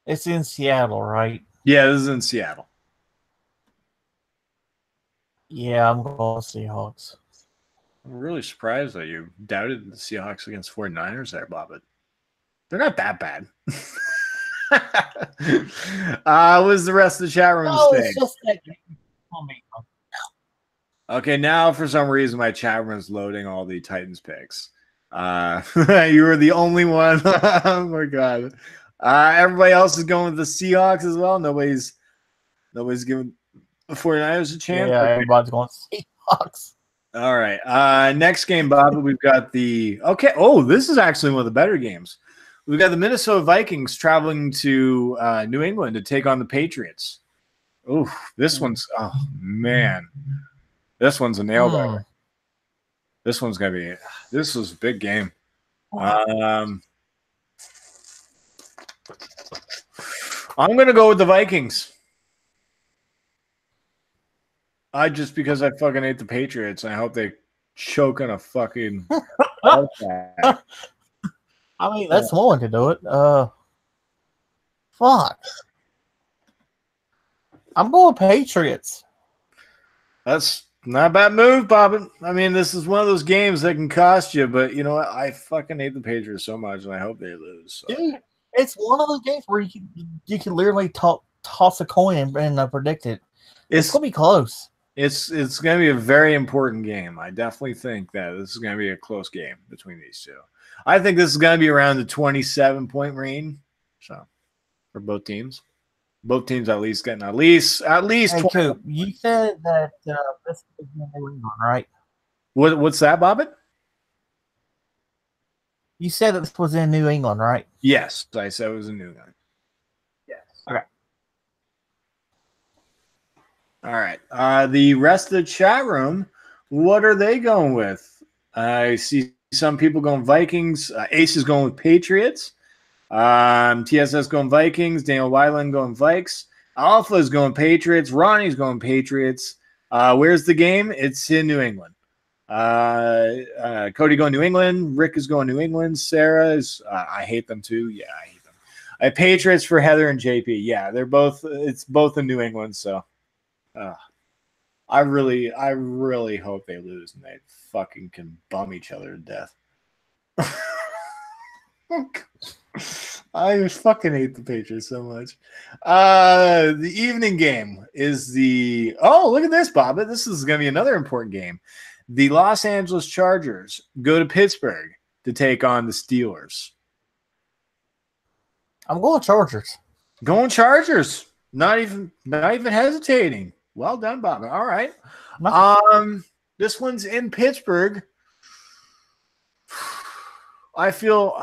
It's in Seattle, right? Yeah, this is in Seattle. Yeah, I'm going with Seahawks. I'm really surprised that you doubted the Seahawks against 49ers there, Bob. But they're not that bad. What was the rest of the chat room saying? It's just that game. Okay, now for some reason my chat room is loading all the Titans picks. You were the only one. Oh my god. Everybody else is going with the Seahawks as well. Nobody's giving the 49ers a chance. Yeah, everybody's going Seahawks. All right. Next game, Bob, we've got the this is actually one of the better games. We've got the Minnesota Vikings traveling to New England to take on the Patriots. Oh, this one's a nail biter. This was a big game. I'm gonna go with the Vikings. Because I fucking hate the Patriots. I hope they choke on a fucking. I mean, that's one to do it. Fuck. I'm going Patriots. That's not a bad move, Bob. I mean, this is one of those games that can cost you, but you know what? I fucking hate the Patriots so much, and I hope they lose. So. Dude, it's one of those games where you can literally toss a coin and predict it. It's gonna be close. It's going to be a very important game. I definitely think that this is going to be a close game between these two. I think this is going to be around the 27-point range. So, for both teams. Both teams at least getting at least. Hey, Coop, you said that this was in New England, right? What's that, Bobbit? You said that this was in New England, right? Yes, I said it was in New England. Yes. Okay. All right. The rest of the chat room, what are they going with? I see some people going Vikings. Ace is going with Patriots. TSS going Vikings. Daniel Weiland going Vikes. Alpha is going Patriots. Ronnie's going Patriots. Where's the game? It's in New England. Cody going New England. Rick is going New England. Sarah is. I hate them too. Yeah, I hate them. Patriots for Heather and JP. Yeah, they're both. It's both in New England. So. I really hope they lose and they fucking can bum each other to death. I fucking hate the Patriots so much. The evening game is look at this, Bob. This is going to be another important game. The Los Angeles Chargers go to Pittsburgh to take on the Steelers. I'm going Chargers. Going Chargers. Not even hesitating. Well done, Bob. All right. This one's in Pittsburgh. I feel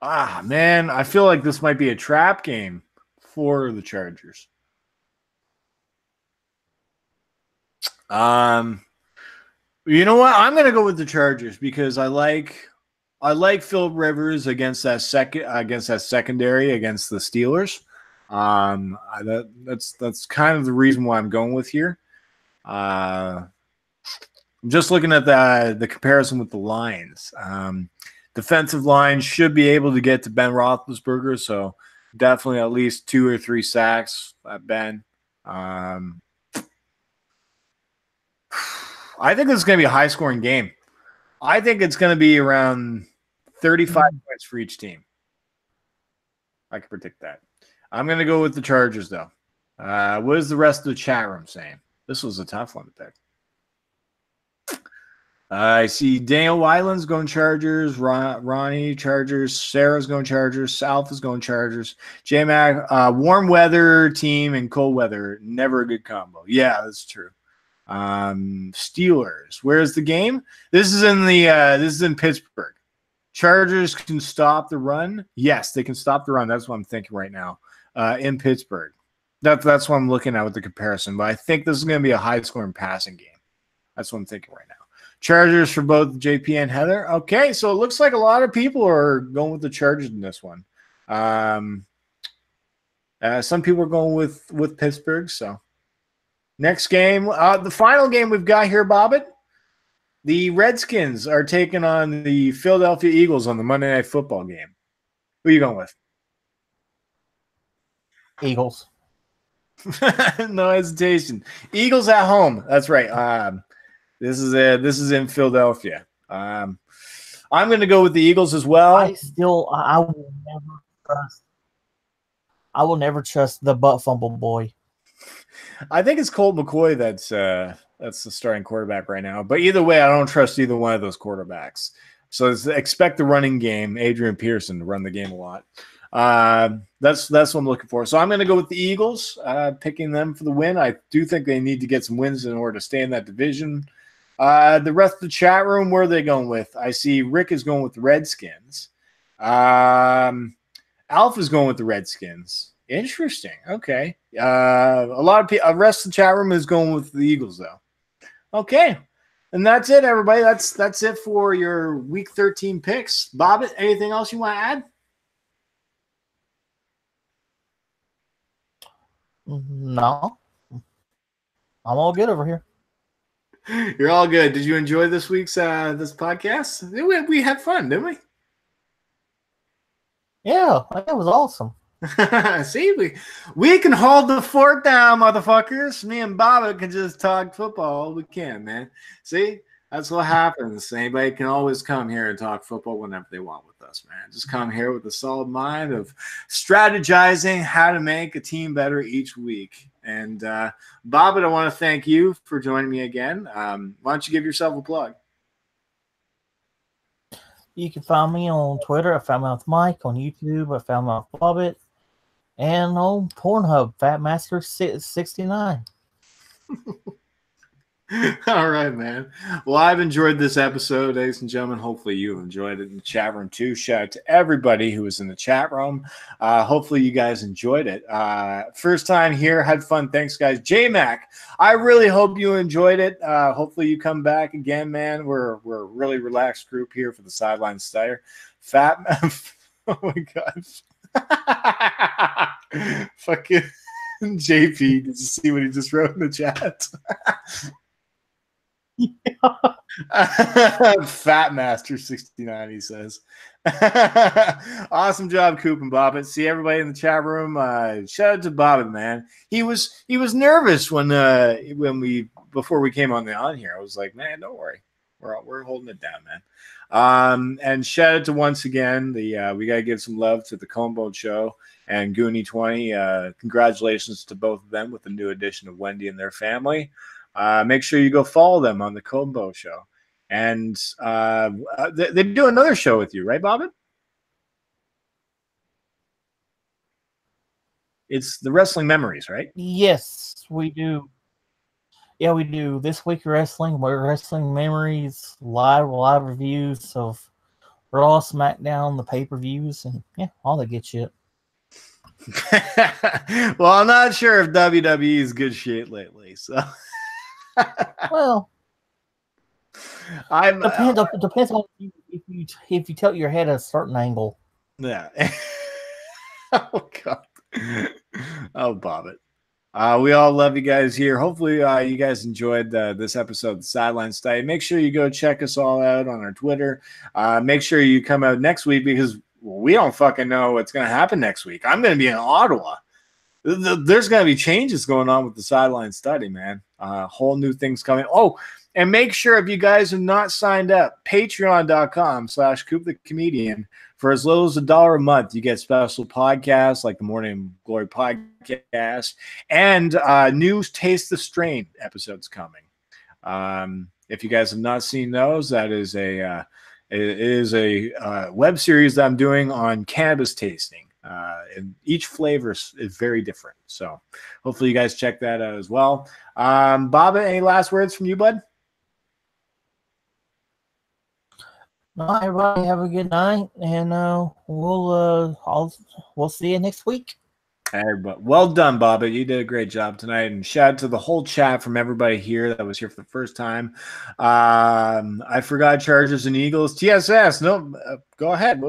man, I feel like this might be a trap game for the Chargers. You know what? I'm gonna go with the Chargers because I like Phillip Rivers against that secondary against the Steelers. That's kind of the reason why I'm going with here. I'm just looking at the comparison with the Lions. Defensive line should be able to get to Ben Roethlisberger, so definitely at least 2 or 3 sacks at Ben. I think this is going to be a high-scoring game. I think it's going to be around 35 points for each team. I can predict that. I'm going to go with the Chargers, though. What is the rest of the chat room saying? This was a tough one to pick. I see Daniel Weiland's going Chargers, Ronnie Chargers, Sarah's going Chargers, Alpha's going Chargers, J-Mac, warm weather team and cold weather, never a good combo. Yeah, that's true. Steelers. Where's the game? This is in Pittsburgh. Chargers can stop the run. Yes, they can stop the run. That's what I'm thinking right now. In Pittsburgh. That's what I'm looking at with the comparison. But I think this is going to be a high-scoring passing game. That's what I'm thinking right now. Chargers for both JP and Heather. Okay, so it looks like a lot of people are going with the Chargers in this one. Some people are going with Pittsburgh. So next game, the final game we've got here, Bobbit. The Redskins are taking on the Philadelphia Eagles on the Monday Night Football game. Who are you going with? Eagles. No hesitation. Eagles at home. That's right. This is in Philadelphia. I'm going to go with the Eagles as well. I will never trust the butt fumble boy. I think it's Colt McCoy that's the starting quarterback right now. But either way, I don't trust either one of those quarterbacks. So expect the running game, Adrian Pearson, to run the game a lot. That's what I'm looking for. So I'm going to go with the Eagles, picking them for the win. I do think they need to get some wins in order to stay in that division. The rest of the chat room, where are they going with? I see Rick is going with the Redskins. Alpha's going with the Redskins. Interesting. Okay. A lot of people, the rest of the chat room is going with the Eagles, though. Okay. And that's it, everybody. That's it for your Week 13 picks. Bobbit, anything else you want to add? No. I'm all good over here. You're all good. Did you enjoy this week's this podcast? We had fun, didn't we? Yeah, it was awesome. See, we can hold the fort down, motherfuckers. Me and Baba can just talk football. We can, man. See, that's what happens. Anybody can always come here and talk football whenever they want with us, man. Just come here with a solid mind of strategizing how to make a team better each week. And Baba, I want to thank you for joining me again. Why don't you give yourself a plug? You can find me on Twitter at Fatmouth Mike, on YouTube at Fatmouth Bobbit, and on Pornhub, Fatmaster69. All right, man. Well, I've enjoyed this episode, ladies and gentlemen. Hopefully you enjoyed it in the chat room too. Shout out to everybody who was in the chat room. Hopefully you guys enjoyed it. First time here, had fun. Thanks, guys. J-Mac, I really hope you enjoyed it. Hopefully you come back again, man. We're a really relaxed group here for the Sideline Stutter. Fat, oh my gosh. Fucking JP, did you see what he just wrote in the chat? Fat Master 69, he says. Awesome job, Coop and Bobbit. See everybody in the chat room. Shout out to Bobbit, man. He was nervous when before we came on here. I was like, man, don't worry, we're holding it down, man. And shout out to once again we gotta give some love to the Combo Show and Goonie 20. Congratulations to both of them with the new addition of Wendy and their family. Make sure you go follow them on the Combo Show. And they do another show with you, right, Bobbin? It's the Wrestling Memories, right? Yes, we do. Yeah, we do. This week wrestling, Wrestling Memories, live reviews of Raw, SmackDown, the pay-per-views, and yeah, all that good shit. Well, I'm not sure if WWE is good shit lately, so. Well, depends on if you tilt your head at a certain angle. Yeah. Oh God. Oh, Bobbit. We all love you guys here. Hopefully, you guys enjoyed this episode of the Sideline Study. Make sure you go check us all out on our Twitter. Make sure you come out next week because we don't fucking know what's going to happen next week. I'm going to be in Ottawa. There's going to be changes going on with the Sideline Study, man. Whole new things coming. Oh, and make sure if you guys have not signed up, patreon.com/CoopTheComedian. For as little as $1 a month, you get special podcasts like the Morning Glory podcast and new Taste the Strain episodes coming. If you guys have not seen those, that is a web series that I'm doing on cannabis tasting. And each flavor is very different. So hopefully you guys check that out as well. Baba, any last words from you, bud? No, everybody have a good night, and we'll see you next week. Hey, but well done, Bobby. You did a great job tonight. And shout out to the whole chat from everybody here that was here for the first time. I forgot Chargers and Eagles. TSS. No, go ahead.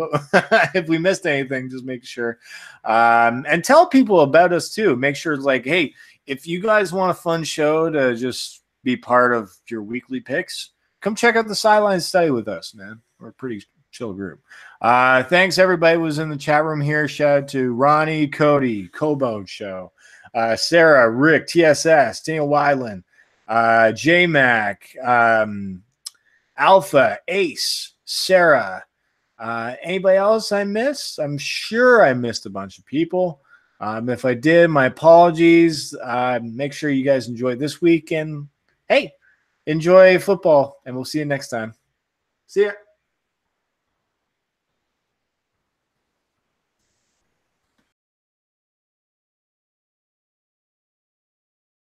If we missed anything, just make sure. And tell people about us too. Make sure it's like, hey, if you guys want a fun show to just be part of your weekly picks, come check out the Sideline Study with us, man. We're a pretty chill group. Thanks everybody who was in the chat room here. Shout out to Ronnie, Cody, Kobo Show, Sarah, Rick, TSS, Daniel Wyland, J-Mac, Alpha, Ace, Sarah. Anybody else I missed? I'm sure I missed a bunch of people. If I did, my apologies. Make sure you guys enjoy this week, and hey, enjoy football, and we'll see you next time. See ya.